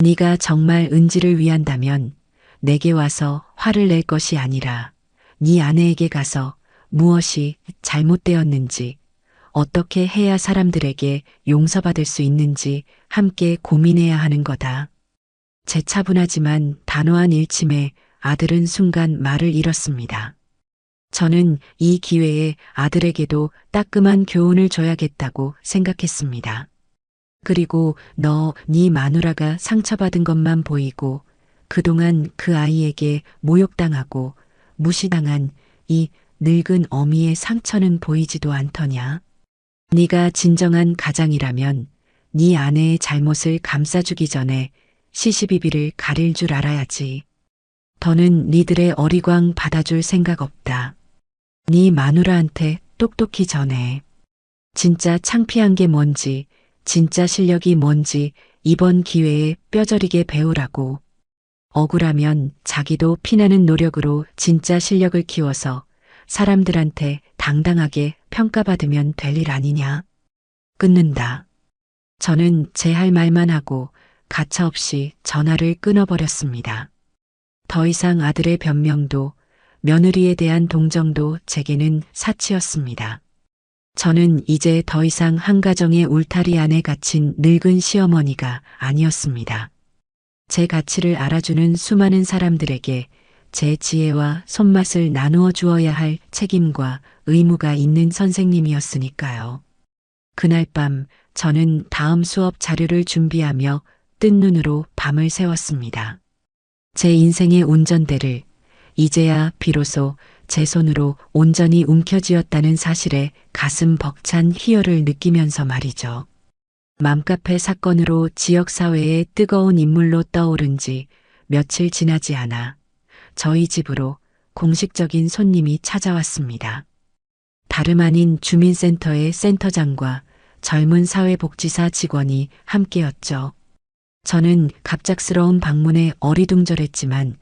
네가 정말 은지를 위한다면 내게 와서 화를 낼 것이 아니라 네 아내에게 가서 무엇이 잘못되었는지 어떻게 해야 사람들에게 용서받을 수 있는지 함께 고민해야 하는 거다. 제 차분하지만 단호한 일침에 아들은 순간 말을 잃었습니다. 저는 이 기회에 아들에게도 따끔한 교훈을 줘야겠다고 생각했습니다. 그리고 네 마누라가 상처받은 것만 보이고 그동안 그 아이에게 모욕당하고 무시당한 이 늙은 어미의 상처는 보이지도 않더냐. 네가 진정한 가장이라면 네 아내의 잘못을 감싸주기 전에 시시비비를 가릴 줄 알아야지. 더는 니들의 어리광 받아줄 생각 없다. 네 마누라한테 똑똑히 전해. 진짜 창피한 게 뭔지, 진짜 실력이 뭔지 이번 기회에 뼈저리게 배우라고. 억울하면 자기도 피나는 노력으로 진짜 실력을 키워서 사람들한테 당당하게 평가받으면 될 일 아니냐. 끊는다. 저는 제 할 말만 하고 가차없이 전화를 끊어버렸습니다. 더 이상 아들의 변명도 며느리에 대한 동정도 제게는 사치였습니다. 저는 이제 더 이상 한 가정의 울타리 안에 갇힌 늙은 시어머니가 아니었습니다. 제 가치를 알아주는 수많은 사람들에게 제 지혜와 손맛을 나누어 주어야 할 책임과 의무가 있는 선생님이었으니까요. 그날 밤 저는 다음 수업 자료를 준비하며 뜬 눈으로 밤을 새웠습니다. 제 인생의 운전대를 이제야 비로소 제 손으로 온전히 움켜쥐었다는 사실에 가슴 벅찬 희열을 느끼면서 말이죠. 맘카페 사건으로 지역사회의 뜨거운 인물로 떠오른 지 며칠 지나지 않아 저희 집으로 공식적인 손님이 찾아왔습니다. 다름 아닌 주민센터의 센터장과 젊은 사회복지사 직원이 함께였죠. 저는 갑작스러운 방문에 어리둥절했지만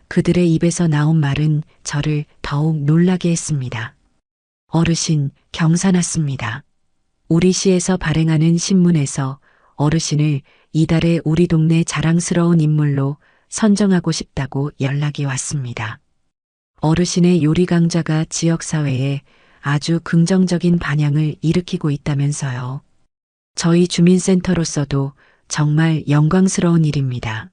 그들의 입에서 나온 말은 저를 더욱 놀라게 했습니다. 어르신, 경사났습니다. 우리 시에서 발행하는 신문에서 어르신을 이달의 우리 동네 자랑스러운 인물로 선정하고 싶다고 연락이 왔습니다. 어르신의 요리 강좌가 지역사회에 아주 긍정적인 반향을 일으키고 있다면서요. 저희 주민센터로서도 정말 영광스러운 일입니다.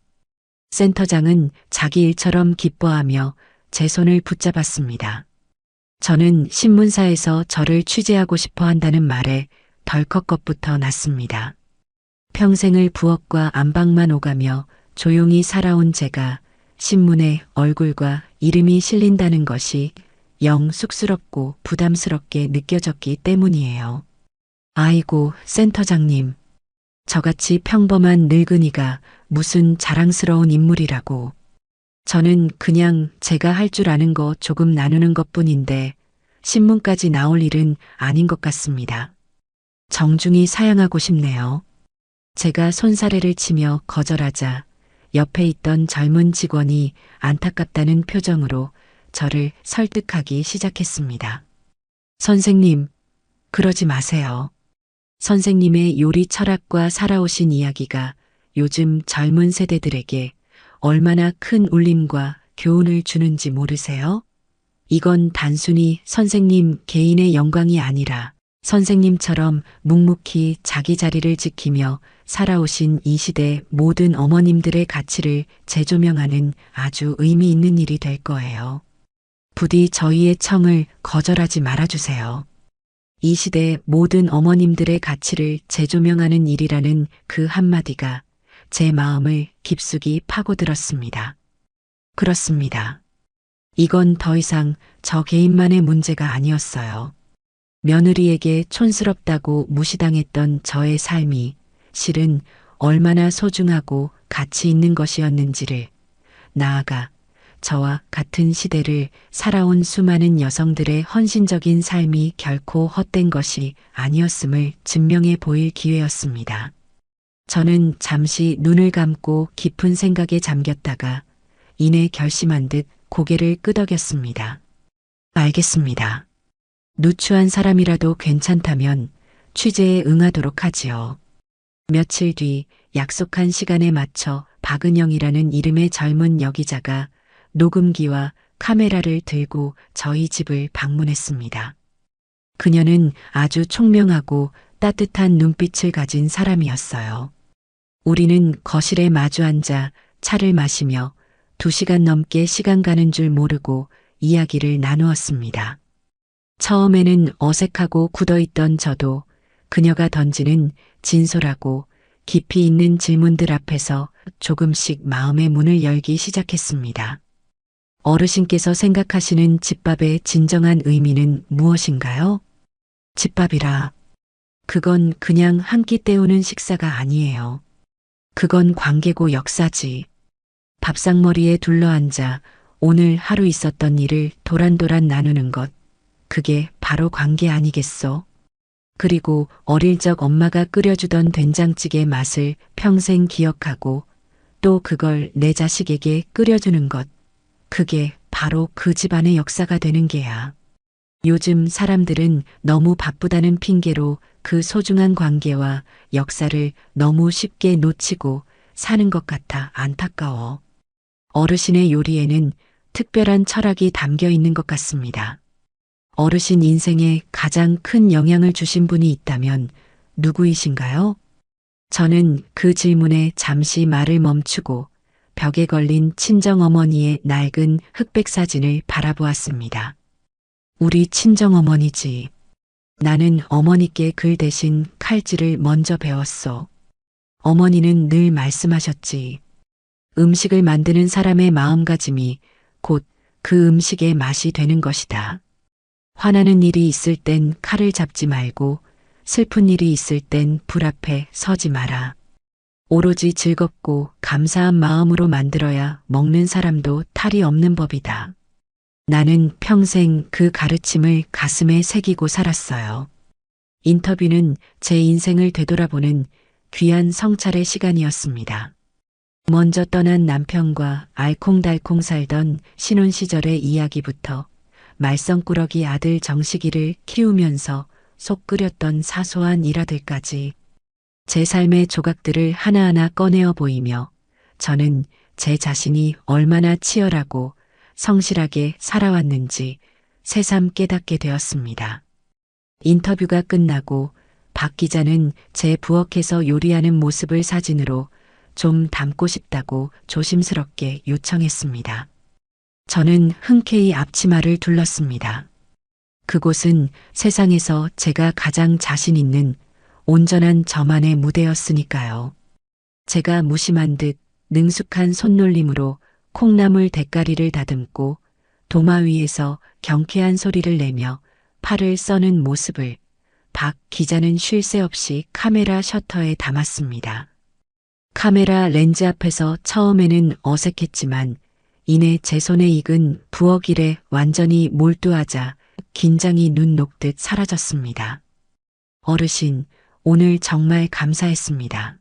센터장은 자기 일처럼 기뻐하며 제 손을 붙잡았습니다. 저는 신문사에서 저를 취재하고 싶어 한다는 말에 덜컥 겁부터 났습니다. 평생을 부엌과 안방만 오가며 조용히 살아온 제가 신문에 얼굴과 이름이 실린다는 것이 영 쑥스럽고 부담스럽게 느껴졌기 때문이에요. 아이고, 센터장님. 저같이 평범한 늙은이가 무슨 자랑스러운 인물이라고. 저는 그냥 제가 할 줄 아는 거 조금 나누는 것뿐인데 신문까지 나올 일은 아닌 것 같습니다. 정중히 사양하고 싶네요. 제가 손사래를 치며 거절하자 옆에 있던 젊은 직원이 안타깝다는 표정으로 저를 설득하기 시작했습니다. 선생님, 그러지 마세요. 선생님의 요리 철학과 살아오신 이야기가 요즘 젊은 세대들에게 얼마나 큰 울림과 교훈을 주는지 모르세요? 이건 단순히 선생님 개인의 영광이 아니라 선생님처럼 묵묵히 자기 자리를 지키며 살아오신 이 시대 모든 어머님들의 가치를 재조명하는 아주 의미 있는 일이 될 거예요. 부디 저희의 청을 거절하지 말아주세요. 이 시대 모든 어머님들의 가치를 재조명하는 일이라는 그 한마디가 제 마음을 깊숙이 파고들었습니다. 그렇습니다. 이건 더 이상 저 개인만의 문제가 아니었어요. 며느리에게 촌스럽다고 무시당했던 저의 삶이 실은 얼마나 소중하고 가치 있는 것이었는지를, 나아가 저와 같은 시대를 살아온 수많은 여성들의 헌신적인 삶이 결코 헛된 것이 아니었음을 증명해 보일 기회였습니다. 저는 잠시 눈을 감고 깊은 생각에 잠겼다가 이내 결심한 듯 고개를 끄덕였습니다. 알겠습니다. 누추한 사람이라도 괜찮다면 취재에 응하도록 하지요. 며칠 뒤 약속한 시간에 맞춰 박은영이라는 이름의 젊은 여기자가 녹음기와 카메라를 들고 저희 집을 방문했습니다. 그녀는 아주 총명하고 따뜻한 눈빛을 가진 사람이었어요. 우리는 거실에 마주 앉아 차를 마시며 2시간 넘게 시간 가는 줄 모르고 이야기를 나누었습니다. 처음에는 어색하고 굳어있던 저도 그녀가 던지는 진솔하고 깊이 있는 질문들 앞에서 조금씩 마음의 문을 열기 시작했습니다. 어르신께서 생각하시는 집밥의 진정한 의미는 무엇인가요? 집밥이라. 그건 그냥 한 끼 때우는 식사가 아니에요. 그건 관계고 역사지. 밥상머리에 둘러앉아 오늘 하루 있었던 일을 도란도란 나누는 것. 그게 바로 관계 아니겠소? 그리고 어릴 적 엄마가 끓여주던 된장찌개 맛을 평생 기억하고 또 그걸 내 자식에게 끓여주는 것. 그게 바로 그 집안의 역사가 되는 게야. 요즘 사람들은 너무 바쁘다는 핑계로 그 소중한 관계와 역사를 너무 쉽게 놓치고 사는 것 같아 안타까워. 어르신의 요리에는 특별한 철학이 담겨 있는 것 같습니다. 어르신 인생에 가장 큰 영향을 주신 분이 있다면 누구이신가요? 저는 그 질문에 잠시 말을 멈추고 벽에 걸린 친정어머니의 낡은 흑백 사진을 바라보았습니다. 우리 친정어머니지. 나는 어머니께 글 대신 칼질을 먼저 배웠어. 어머니는 늘 말씀하셨지. 음식을 만드는 사람의 마음가짐이 곧 그 음식의 맛이 되는 것이다. 화나는 일이 있을 땐 칼을 잡지 말고 슬픈 일이 있을 땐 불 앞에 서지 마라. 오로지 즐겁고 감사한 마음으로 만들어야 먹는 사람도 탈이 없는 법이다. 나는 평생 그 가르침을 가슴에 새기고 살았어요. 인터뷰는 제 인생을 되돌아보는 귀한 성찰의 시간이었습니다. 먼저 떠난 남편과 알콩달콩 살던 신혼 시절의 이야기부터 말썽꾸러기 아들 정식이를 키우면서 속 끓였던 사소한 일화들까지 제 삶의 조각들을 하나하나 꺼내어 보이며 저는 제 자신이 얼마나 치열하고 성실하게 살아왔는지 새삼 깨닫게 되었습니다. 인터뷰가 끝나고 박 기자는 제 부엌에서 요리하는 모습을 사진으로 좀 담고 싶다고 조심스럽게 요청했습니다. 저는 흔쾌히 앞치마를 둘렀습니다. 그곳은 세상에서 제가 가장 자신 있는 온전한 저만의 무대였으니까요. 제가 무심한 듯 능숙한 손놀림으로 콩나물 대가리를 다듬고 도마 위에서 경쾌한 소리를 내며 팔을 써는 모습을 박 기자는 쉴 새 없이 카메라 셔터에 담았습니다. 카메라 렌즈 앞에서 처음에는 어색했지만 이내 제 손에 익은 부엌 일에 완전히 몰두하자 긴장이 눈 녹듯 사라졌습니다. 어르신, 오늘 정말 감사했습니다.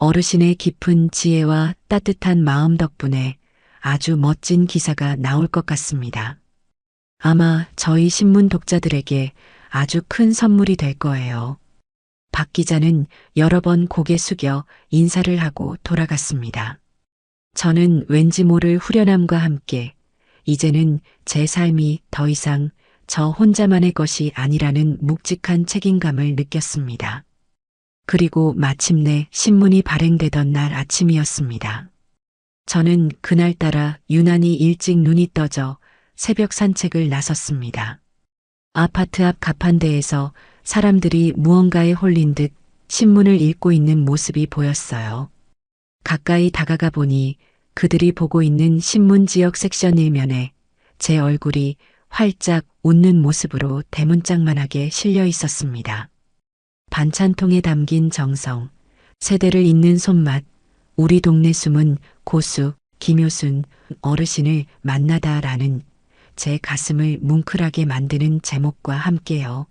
어르신의 깊은 지혜와 따뜻한 마음 덕분에 아주 멋진 기사가 나올 것 같습니다. 아마 저희 신문 독자들에게 아주 큰 선물이 될 거예요. 박 기자는 여러 번 고개 숙여 인사를 하고 돌아갔습니다. 저는 왠지 모를 후련함과 함께 이제는 제 삶이 더 이상 저 혼자만의 것이 아니라는 묵직한 책임감을 느꼈습니다. 그리고 마침내 신문이 발행되던 날 아침이었습니다. 저는 그날따라 유난히 일찍 눈이 떠져 새벽 산책을 나섰습니다. 아파트 앞 가판대에서 사람들이 무언가에 홀린 듯 신문을 읽고 있는 모습이 보였어요. 가까이 다가가 보니 그들이 보고 있는 신문 지역 섹션 일면에 제 얼굴이 활짝 웃는 모습으로 대문짝만하게 실려 있었습니다. 반찬통에 담긴 정성, 세대를 잇는 손맛, 우리 동네 숨은 고수, 김효순 어르신을 만나다라는 제 가슴을 뭉클하게 만드는 제목과 함께요.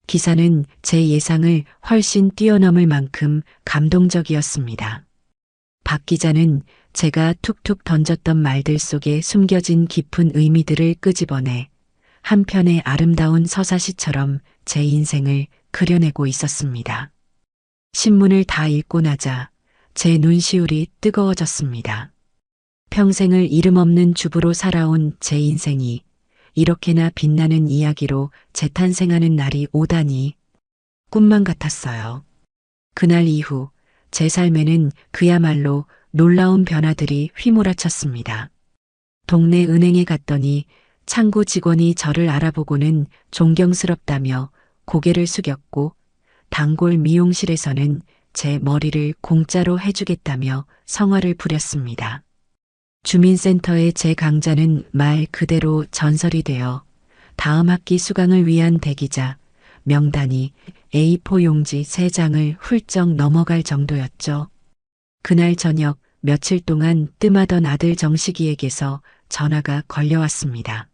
기사는 제 예상을 훨씬 뛰어넘을 만큼 감동적이었습니다. 박 기자는 제가 툭툭 던졌던 말들 속에 숨겨진 깊은 의미들을 끄집어내 한 편의 아름다운 서사시처럼 제 인생을 그려내고 있었습니다. 신문을 다 읽고 나자 제 눈시울이 뜨거워졌습니다. 평생을 이름 없는 주부로 살아온 제 인생이 이렇게나 빛나는 이야기로 재탄생하는 날이 오다니 꿈만 같았어요. 그날 이후 제 삶에는 그야말로 놀라운 변화들이 휘몰아쳤습니다. 동네 은행에 갔더니 창구 직원이 저를 알아보고는 존경스럽다며 고개를 숙였고 단골 미용실에서는 제 머리를 공짜로 해주겠다며 성화를 부렸습니다. 주민센터의 제 강좌는 말 그대로 전설이 되어 다음 학기 수강을 위한 대기자 명단이 A4 용지 3장을 훌쩍 넘어갈 정도였죠. 그날 저녁 며칠 동안 뜸하던 아들 정식이에게서 전화가 걸려왔습니다.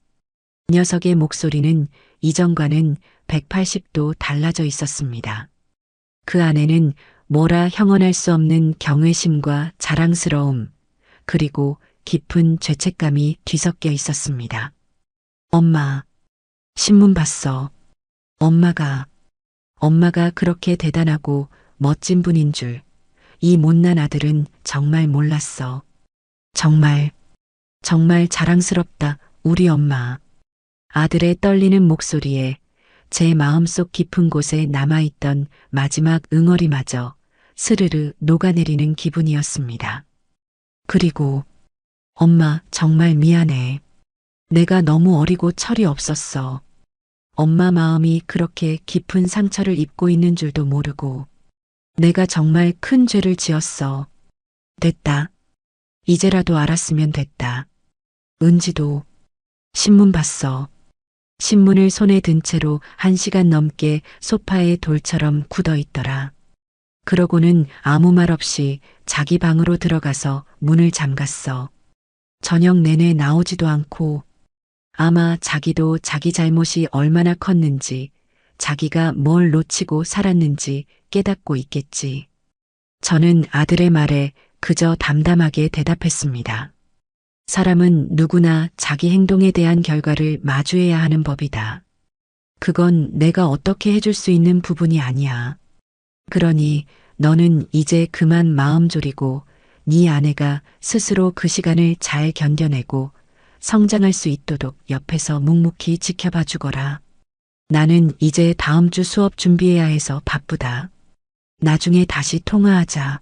녀석의 목소리는 이전과는 180도 달라져 있었습니다. 그 안에는 뭐라 형언할 수 없는 경외심과 자랑스러움, 그리고 깊은 죄책감이 뒤섞여 있었습니다. 엄마, 신문 봤어. 엄마가 그렇게 대단하고 멋진 분인 줄 이 못난 아들은 정말 몰랐어. 정말 자랑스럽다, 우리 엄마. 아들의 떨리는 목소리에 제 마음속 깊은 곳에 남아있던 마지막 응어리마저 스르르 녹아내리는 기분이었습니다. 그리고 엄마 정말 미안해. 내가 너무 어리고 철이 없었어. 엄마 마음이 그렇게 깊은 상처를 입고 있는 줄도 모르고 내가 정말 큰 죄를 지었어. 됐다. 이제라도 알았으면 됐다. 은지도 신문 봤어. 신문을 손에 든 채로 1시간 넘게 소파에 돌처럼 굳어 있더라. 그러고는 아무 말 없이 자기 방으로 들어가서 문을 잠갔어. 저녁 내내 나오지도 않고 아마 자기도 자기 잘못이 얼마나 컸는지 자기가 뭘 놓치고 살았는지 깨닫고 있겠지. 저는 아들의 말에 그저 담담하게 대답했습니다. 사람은 누구나 자기 행동에 대한 결과를 마주해야 하는 법이다. 그건 내가 어떻게 해줄 수 있는 부분이 아니야. 그러니 너는 이제 그만 마음 졸이고 네 아내가 스스로 그 시간을 잘 견뎌내고 성장할 수 있도록 옆에서 묵묵히 지켜봐 주거라. 나는 이제 다음 주 수업 준비해야 해서 바쁘다. 나중에 다시 통화하자.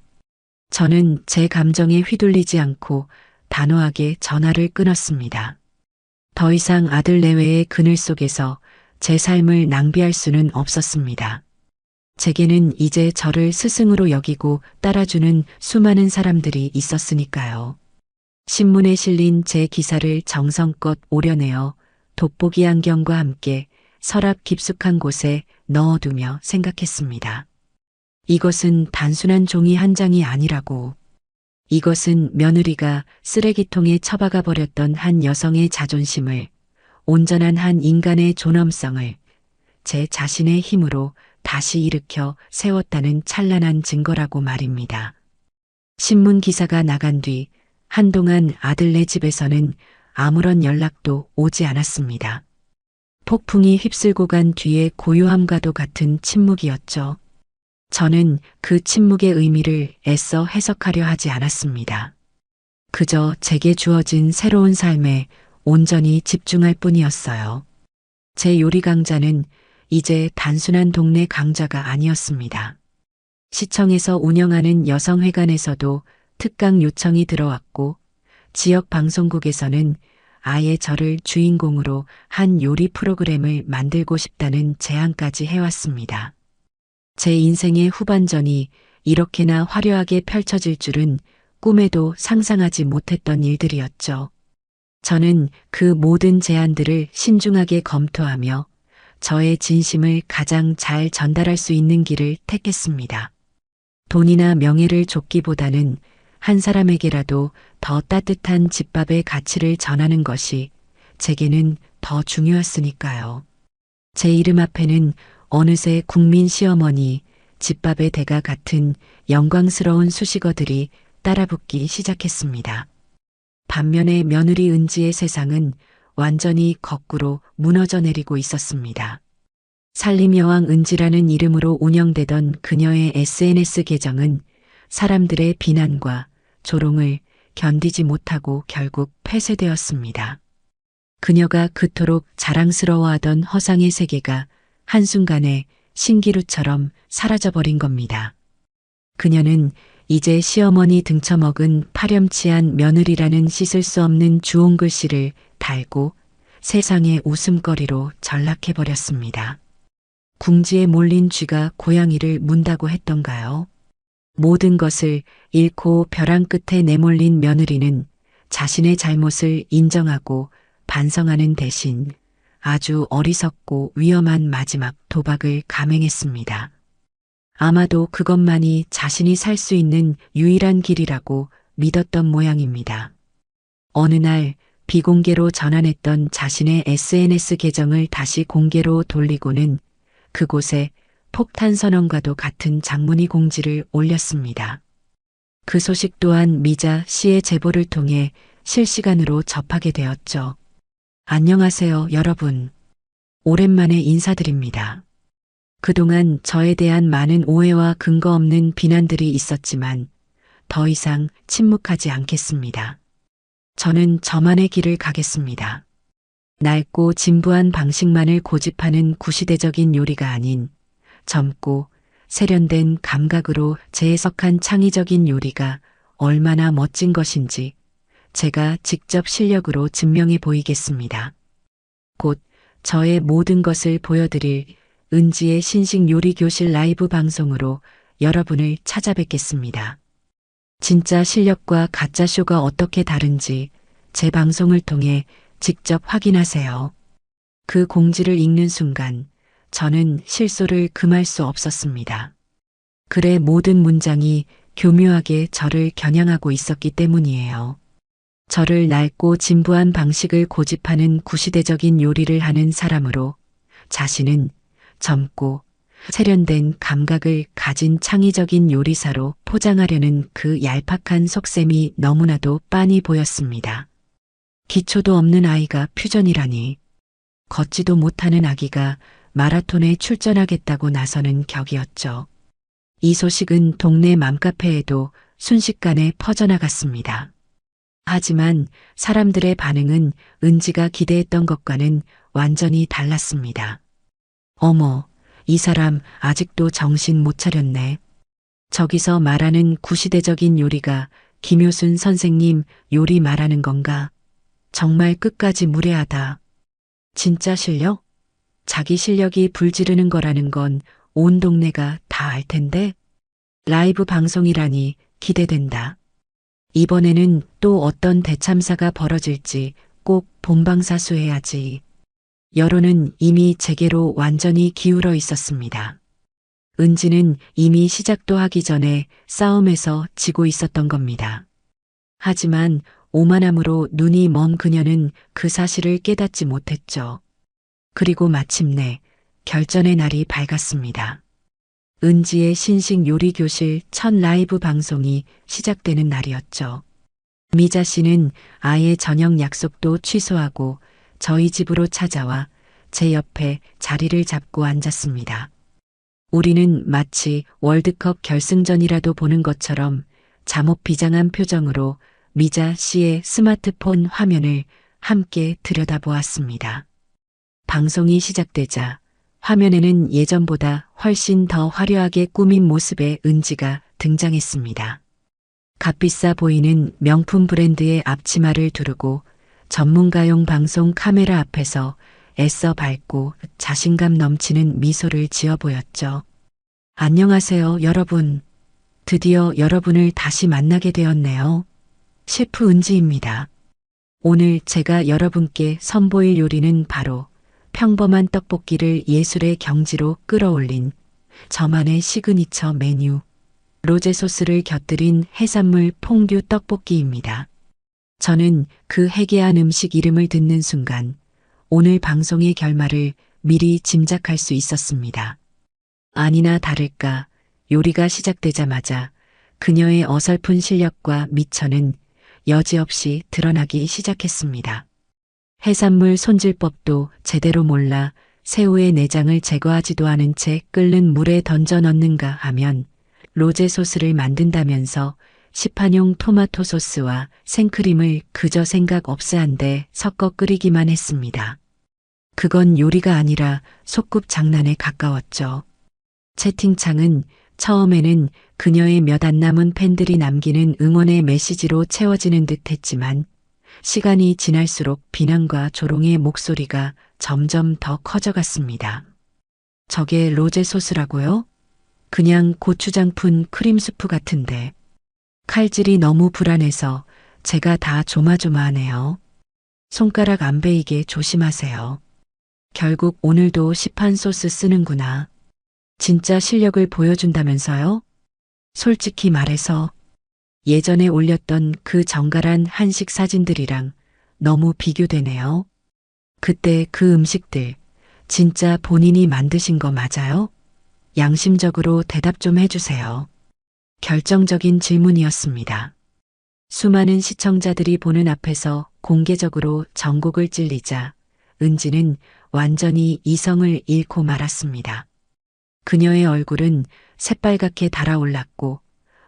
저는 제 감정에 휘둘리지 않고 단호하게 전화를 끊었습니다. 더 이상 아들 내외의 그늘 속에서 제 삶을 낭비할 수는 없었습니다. 제게는 이제 저를 스승으로 여기고 따라주는 수많은 사람들이 있었으니까요. 신문에 실린 제 기사를 정성껏 오려내어 돋보기 안경과 함께 서랍 깊숙한 곳에 넣어두며 생각했습니다. 이것은 단순한 종이 한 장이 아니라고. 이것은 며느리가 쓰레기통에 처박아 버렸던 한 여성의 자존심을, 온전한 한 인간의 존엄성을 제 자신의 힘으로 다시 일으켜 세웠다는 찬란한 증거라고 말입니다. 신문 기사가 나간 뒤 한동안 아들네 집에서는 아무런 연락도 오지 않았습니다. 폭풍이 휩쓸고 간 뒤의 고요함과도 같은 침묵이었죠. 저는 그 침묵의 의미를 애써 해석하려 하지 않았습니다. 그저 제게 주어진 새로운 삶에 온전히 집중할 뿐이었어요. 제 요리 강좌는 이제 단순한 동네 강좌가 아니었습니다. 시청에서 운영하는 여성회관에서도 특강 요청이 들어왔고, 지역 방송국에서는 아예 저를 주인공으로 한 요리 프로그램을 만들고 싶다는 제안까지 해왔습니다. 제 인생의 후반전이 이렇게나 화려하게 펼쳐질 줄은 꿈에도 상상하지 못했던 일들이었죠. 저는 그 모든 제안들을 신중하게 검토하며 저의 진심을 가장 잘 전달할 수 있는 길을 택했습니다. 돈이나 명예를 쫓기보다는 한 사람에게라도 더 따뜻한 집밥의 가치를 전하는 것이 제게는 더 중요했으니까요. 제 이름 앞에는 어느새 국민 시어머니, 집밥의 대가 같은 영광스러운 수식어들이 따라붙기 시작했습니다. 반면에 며느리 은지의 세상은 완전히 거꾸로 무너져 내리고 있었습니다. 살림여왕 은지라는 이름으로 운영되던 그녀의 SNS 계정은 사람들의 비난과 조롱을 견디지 못하고 결국 폐쇄되었습니다. 그녀가 그토록 자랑스러워하던 허상의 세계가 한순간에 신기루처럼 사라져버린 겁니다. 그녀는 이제 시어머니 등쳐먹은 파렴치한 며느리라는 씻을 수 없는 주홍 글씨를 달고 세상의 웃음거리로 전락해버렸습니다. 궁지에 몰린 쥐가 고양이를 문다고 했던가요? 모든 것을 잃고 벼랑 끝에 내몰린 며느리는 자신의 잘못을 인정하고 반성하는 대신 아주 어리석고 위험한 마지막 도박을 감행했습니다. 아마도 그것만이 자신이 살 수 있는 유일한 길이라고 믿었던 모양입니다. 어느 날 비공개로 전환했던 자신의 SNS 계정을 다시 공개로 돌리고는 그곳에 폭탄 선언과도 같은 장문의 공지를 올렸습니다. 그 소식 또한 미자 씨의 제보를 통해 실시간으로 접하게 되었죠. 안녕하세요, 여러분. 오랜만에 인사드립니다. 그동안 저에 대한 많은 오해와 근거 없는 비난들이 있었지만 더 이상 침묵하지 않겠습니다. 저는 저만의 길을 가겠습니다. 낡고 진부한 방식만을 고집하는 구시대적인 요리가 아닌 젊고 세련된 감각으로 재해석한 창의적인 요리가 얼마나 멋진 것인지 제가 직접 실력으로 증명해 보이겠습니다. 곧 저의 모든 것을 보여드릴 은지의 신식 요리 교실 라이브 방송으로 여러분을 찾아뵙겠습니다. 진짜 실력과 가짜 쇼가 어떻게 다른지 제 방송을 통해 직접 확인하세요. 그 공지를 읽는 순간 저는 실소를 금할 수 없었습니다. 글의 모든 문장이 교묘하게 저를 겨냥하고 있었기 때문이에요. 저를 낡고 진부한 방식을 고집하는 구시대적인 요리를 하는 사람으로 자신은 젊고 세련된 감각을 가진 창의적인 요리사로 포장하려는 그 얄팍한 속셈이 너무나도 빤히 보였습니다. 기초도 없는 아이가 퓨전이라니. 걷지도 못하는 아기가 마라톤에 출전하겠다고 나서는 격이었죠. 이 소식은 동네 맘카페에도 순식간에 퍼져나갔습니다. 하지만 사람들의 반응은 은지가 기대했던 것과는 완전히 달랐습니다. 어머, 이 사람 아직도 정신 못 차렸네. 저기서 말하는 구시대적인 요리가 김효순 선생님 요리 말하는 건가? 정말 끝까지 무례하다. 진짜 실력? 자기 실력이 불지르는 거라는 건 온 동네가 다 알 텐데? 라이브 방송이라니 기대된다. 이번에는 또 어떤 대참사가 벌어질지 꼭 본방사수해야지. 여론은 이미 제게로 완전히 기울어 있었습니다. 은지는 이미 시작도 하기 전에 싸움에서 지고 있었던 겁니다. 하지만 오만함으로 눈이 먼 그녀는 그 사실을 깨닫지 못했죠. 그리고 마침내 결전의 날이 밝았습니다. 은지의 신식 요리 교실 첫 라이브 방송이 시작되는 날이었죠. 미자 씨는 아예 저녁 약속도 취소하고 저희 집으로 찾아와 제 옆에 자리를 잡고 앉았습니다. 우리는 마치 월드컵 결승전이라도 보는 것처럼 잠옷 비장한 표정으로 미자 씨의 스마트폰 화면을 함께 들여다보았습니다. 방송이 시작되자 화면에는 예전보다 훨씬 더 화려하게 꾸민 모습의 은지가 등장했습니다. 값비싸 보이는 명품 브랜드의 앞치마를 두르고 전문가용 방송 카메라 앞에서 애써 밝고 자신감 넘치는 미소를 지어 보였죠. 안녕하세요, 여러분. 드디어 여러분을 다시 만나게 되었네요. 셰프 은지입니다. 오늘 제가 여러분께 선보일 요리는 바로 평범한 떡볶이를 예술의 경지로 끌어올린 저만의 시그니처 메뉴, 로제 소스를 곁들인 해산물 퐁듀 떡볶이입니다. 저는 그 해괴한 음식 이름을 듣는 순간 오늘 방송의 결말을 미리 짐작할 수 있었습니다. 아니나 다를까 요리가 시작되자마자 그녀의 어설픈 실력과 미천은 여지없이 드러나기 시작했습니다. 해산물 손질법도 제대로 몰라 새우의 내장을 제거하지도 않은 채 끓는 물에 던져 넣는가 하면 로제 소스를 만든다면서 시판용 토마토 소스와 생크림을 그저 생각 없애한데 섞어 끓이기만 했습니다. 그건 요리가 아니라 소꿉장난에 가까웠죠. 채팅창은 처음에는 그녀의 몇 안 남은 팬들이 남기는 응원의 메시지로 채워지는 듯 했지만 시간이 지날수록 비난과 조롱의 목소리가 점점 더 커져갔습니다. 저게 로제 소스라고요? 그냥 고추장 푼 크림 수프 같은데. 칼질이 너무 불안해서 제가 다 조마조마하네요. 손가락 안 베이게 조심하세요. 결국 오늘도 시판 소스 쓰는구나. 진짜 실력을 보여준다면서요? 솔직히 말해서 예전에 올렸던 그 정갈한 한식 사진들이랑 너무 비교되네요. 그때 그 음식들 진짜 본인이 만드신 거 맞아요? 양심적으로 대답 좀 해주세요. 결정적인 질문이었습니다. 수많은 시청자들이 보는 앞에서 공개적으로 정곡을 찔리자 은지는 완전히 이성을 잃고 말았습니다. 그녀의 얼굴은 새빨갛게 달아올랐고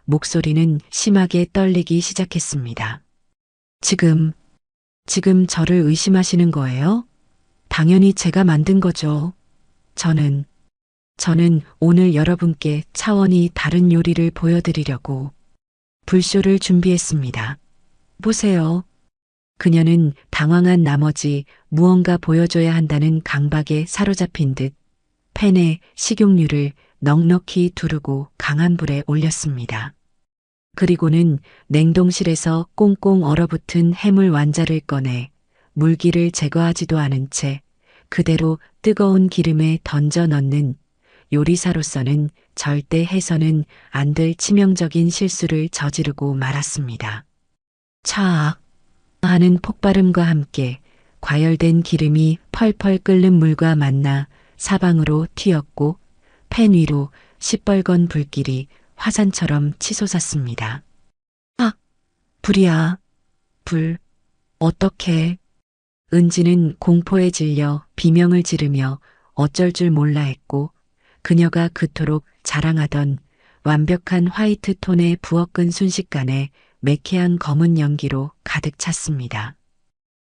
목소리는 심하게 떨리기 시작했습니다. 지금 저를 의심하시는 거예요? 당연히 제가 만든 거죠. 저는 오늘 여러분께 차원이 다른 요리를 보여드리려고 불쇼를 준비했습니다. 보세요. 그녀는 당황한 나머지 무언가 보여줘야 한다는 강박에 사로잡힌 듯 팬에 식용유를 넉넉히 두르고 강한 불에 올렸습니다. 그리고는 냉동실에서 꽁꽁 얼어붙은 해물 완자를 꺼내 물기를 제거하지도 않은 채 그대로 뜨거운 기름에 던져 넣는 요리사로서는 절대 해서는 안 될 치명적인 실수를 저지르고 말았습니다. 차악 하는 폭발음과 함께 과열된 기름이 펄펄 끓는 물과 만나 사방으로 튀었고 팬 위로 시뻘건 불길이 화산처럼 치솟았습니다. 아, 불이야. 불. 어떡해. 은지는 공포에 질려 비명을 지르며 어쩔 줄 몰라 했고 그녀가 그토록 자랑하던 완벽한 화이트 톤의 부엌은 순식간에 매캐한 검은 연기로 가득 찼습니다.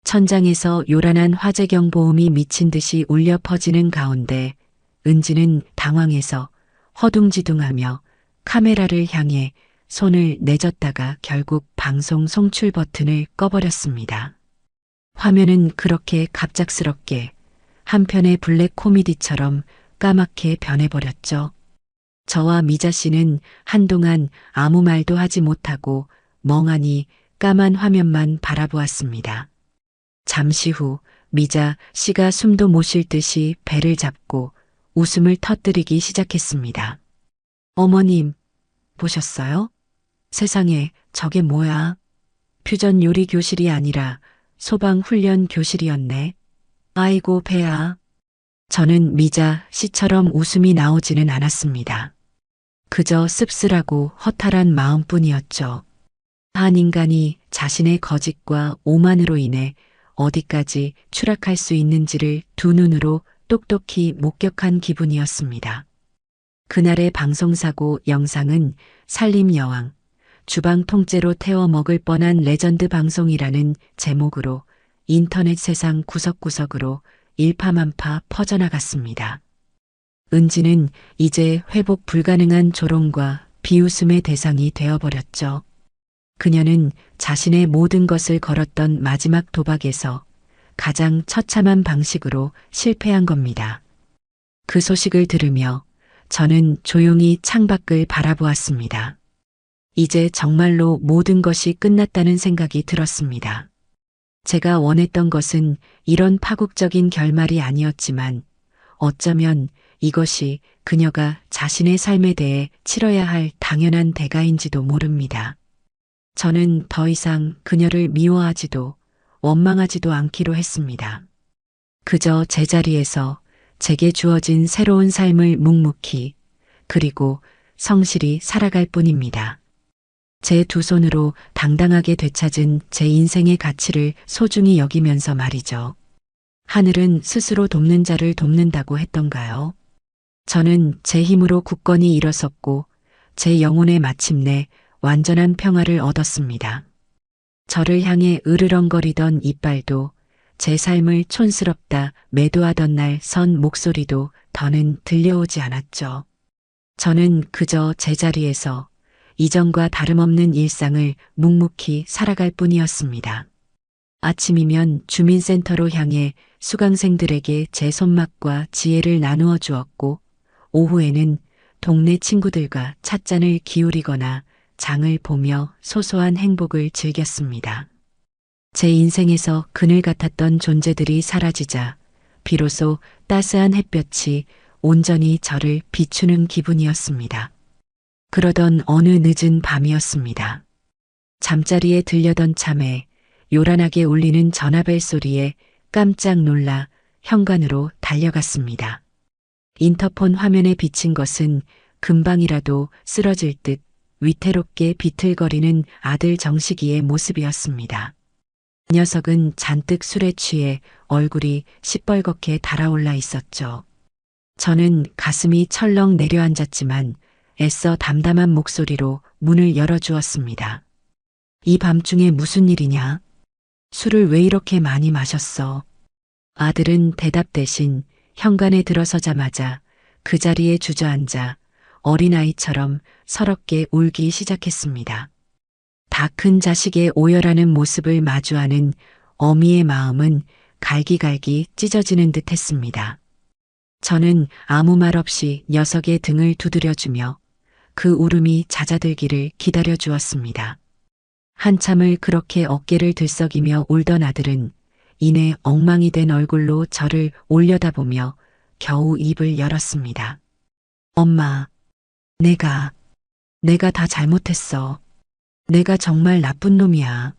천장에서 요란한 화재 경보음이 미친 듯이 울려 퍼지는 가운데 은지는 당황해서 허둥지둥하며 카메라를 향해 손을 내젓다가 결국 방송 송출 버튼을 꺼버렸습니다. 화면은 그렇게 갑작스럽게 한편의 블랙 코미디처럼 까맣게 변해버렸죠. 저와 미자 씨는 한동안 아무 말도 하지 못하고 멍하니 까만 화면만 바라보았습니다. 잠시 후 미자 씨가 숨도 못 쉴 듯이 배를 잡고 웃음을 터뜨리기 시작했습니다. 어머님, 보셨어요? 세상에 저게 뭐야? 퓨전 요리 교실이 아니라 소방 훈련 교실이었네. 아이고 배야. 저는 미자 씨처럼 웃음이 나오지는 않았습니다. 그저 씁쓸하고 허탈한 마음뿐이었죠. 한 인간이 자신의 거짓과 오만으로 인해 어디까지 추락할 수 있는지를 두 눈으로 똑똑히 목격한 기분이었습니다. 그날의 방송사고 영상은 살림여왕, 주방 통째로 태워 먹을 뻔한 레전드 방송이라는 제목으로 인터넷 세상 구석구석으로 일파만파 퍼져나갔습니다. 은지는 이제 회복 불가능한 조롱과 비웃음의 대상이 되어버렸죠. 그녀는 자신의 모든 것을 걸었던 마지막 도박에서 가장 처참한 방식으로 실패한 겁니다. 그 소식을 들으며 저는 조용히 창밖을 바라보았습니다. 이제 정말로 모든 것이 끝났다는 생각이 들었습니다. 제가 원했던 것은 이런 파국적인 결말이 아니었지만 어쩌면 이것이 그녀가 자신의 삶에 대해 치러야 할 당연한 대가인지도 모릅니다. 저는 더 이상 그녀를 미워하지도 원망하지도 않기로 했습니다. 그저 제자리에서 제게 주어진 새로운 삶을 묵묵히 그리고 성실히 살아갈 뿐입니다. 제 두 손으로 당당하게 되찾은 제 인생의 가치를 소중히 여기면서 말이죠. 하늘은 스스로 돕는 자를 돕는다고 했던가요? 저는 제 힘으로 굳건히 일어섰고 제 영혼에 마침내 완전한 평화를 얻었습니다. 저를 향해 으르렁거리던 이빨도 제 삶을 촌스럽다 매도하던 날 선 목소리도 더는 들려오지 않았죠. 저는 그저 제자리에서 이전과 다름없는 일상을 묵묵히 살아갈 뿐이었습니다. 아침이면 주민센터로 향해 수강생들에게 제 손맛과 지혜를 나누어 주었고, 오후에는 동네 친구들과 찻잔을 기울이거나 장을 보며 소소한 행복을 즐겼습니다. 제 인생에서 그늘 같았던 존재들이 사라지자 비로소 따스한 햇볕이 온전히 저를 비추는 기분이었습니다. 그러던 어느 늦은 밤이었습니다. 잠자리에 들려던 참에 요란하게 울리는 전화벨 소리에 깜짝 놀라 현관으로 달려갔습니다. 인터폰 화면에 비친 것은 금방이라도 쓰러질 듯 위태롭게 비틀거리는 아들 정식이의 모습이었습니다. 녀석은 잔뜩 술에 취해 얼굴이 시뻘겋게 달아올라 있었죠. 저는 가슴이 철렁 내려앉았지만 애써 담담한 목소리로 문을 열어주었습니다. 이 밤중에 무슨 일이냐? 술을 왜 이렇게 많이 마셨어? 아들은 대답 대신 현관에 들어서자마자 그 자리에 주저앉아 어린아이처럼 서럽게 울기 시작했습니다. 다 큰 자식의 오열하는 모습을 마주하는 어미의 마음은 갈기갈기 찢어지는 듯 했습니다. 저는 아무 말 없이 녀석의 등을 두드려주며 그 울음이 잦아들기를 기다려 주었습니다. 한참을 그렇게 어깨를 들썩이며 울던 아들은 이내 엉망이 된 얼굴로 저를 올려다보며 겨우 입을 열었습니다. 엄마, 내가 다 잘못했어. 내가 정말 나쁜 놈이야.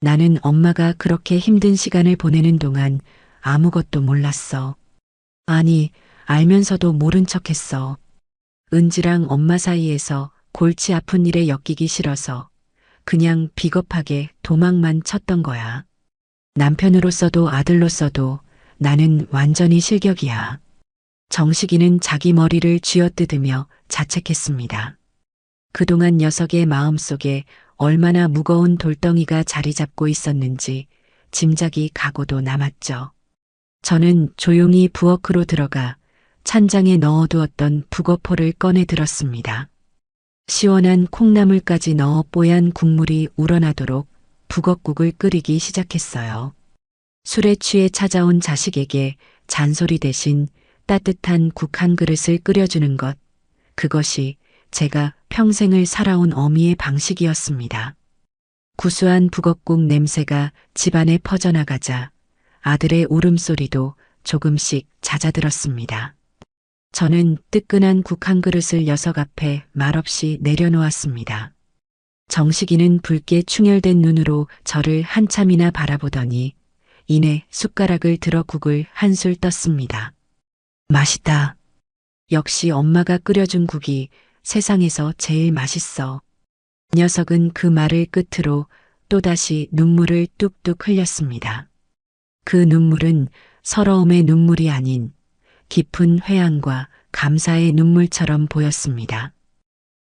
나는 엄마가 그렇게 힘든 시간을 보내는 동안 아무것도 몰랐어. 아니, 알면서도 모른 척했어. 은지랑 엄마 사이에서 골치 아픈 일에 엮이기 싫어서 그냥 비겁하게 도망만 쳤던 거야. 남편으로서도 아들로서도 나는 완전히 실격이야. 정식이는 자기 머리를 쥐어뜯으며 자책했습니다. 그동안 녀석의 마음속에 얼마나 무거운 돌덩이가 자리 잡고 있었는지 짐작이 가고도 남았죠. 저는 조용히 부엌으로 들어가 찬장에 넣어두었던 북어포를 꺼내 들었습니다. 시원한 콩나물까지 넣어 뽀얀 국물이 우러나도록 북엇국을 끓이기 시작했어요. 술에 취해 찾아온 자식에게 잔소리 대신 따뜻한 국 한 그릇을 끓여주는 것, 그것이 제가 평생을 살아온 어미의 방식이었습니다. 구수한 북엇국 냄새가 집안에 퍼져나가자 아들의 울음소리도 조금씩 잦아들었습니다. 저는 뜨끈한 국 한 그릇을 녀석 앞에 말없이 내려놓았습니다. 정식이는 붉게 충혈된 눈으로 저를 한참이나 바라보더니 이내 숟가락을 들어 국을 한술 떴습니다. 맛있다. 역시 엄마가 끓여준 국이 세상에서 제일 맛있어. 녀석은 그 말을 끝으로 또다시 눈물을 뚝뚝 흘렸습니다. 그 눈물은 서러움의 눈물이 아닌 깊은 회한과 감사의 눈물처럼 보였습니다.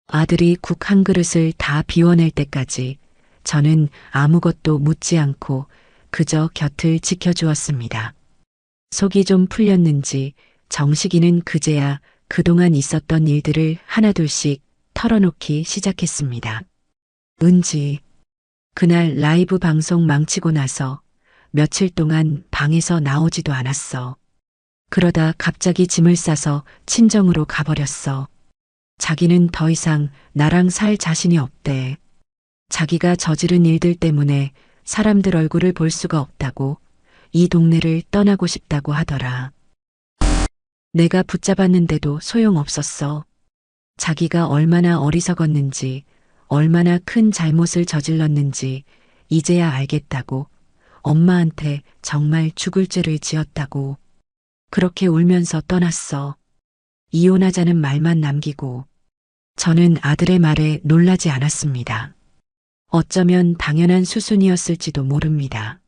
아들이 국 한 그릇을 다 비워낼 때까지 저는 아무것도 묻지 않고 그저 곁을 지켜주었습니다. 속이 좀 풀렸는지 정식이는 그제야 그동안 있었던 일들을 하나둘씩 털어놓기 시작했습니다. 은지, 그날 라이브 방송 망치고 나서 며칠 동안 방에서 나오지도 않았어. 그러다 갑자기 짐을 싸서 친정으로 가버렸어. 자기는 더 이상 나랑 살 자신이 없대. 자기가 저지른 일들 때문에 사람들 얼굴을 볼 수가 없다고, 이 동네를 떠나고 싶다고 하더라. 내가 붙잡았는데도 소용없었어. 자기가 얼마나 어리석었는지, 얼마나 큰 잘못을 저질렀는지 이제야 알겠다고, 엄마한테 정말 죽을 죄를 지었다고. 그렇게 울면서 떠났어. 이혼하자는 말만 남기고. 저는 아들의 말에 놀라지 않았습니다. 어쩌면 당연한 수순이었을지도 모릅니다.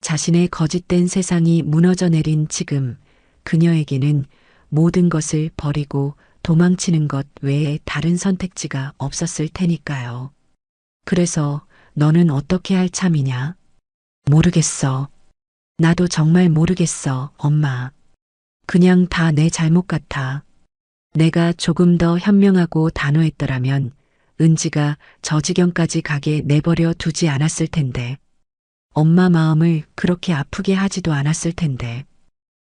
자신의 거짓된 세상이 무너져 내린 지금 그녀에게는 모든 것을 버리고 도망치는 것 외에 다른 선택지가 없었을 테니까요. 그래서 너는 어떻게 할 참이냐? 모르겠어. 나도 정말 모르겠어, 엄마. 그냥 다 내 잘못 같아. 내가 조금 더 현명하고 단호했더라면 은지가 저 지경까지 가게 내버려 두지 않았을 텐데. 엄마 마음을 그렇게 아프게 하지도 않았을 텐데.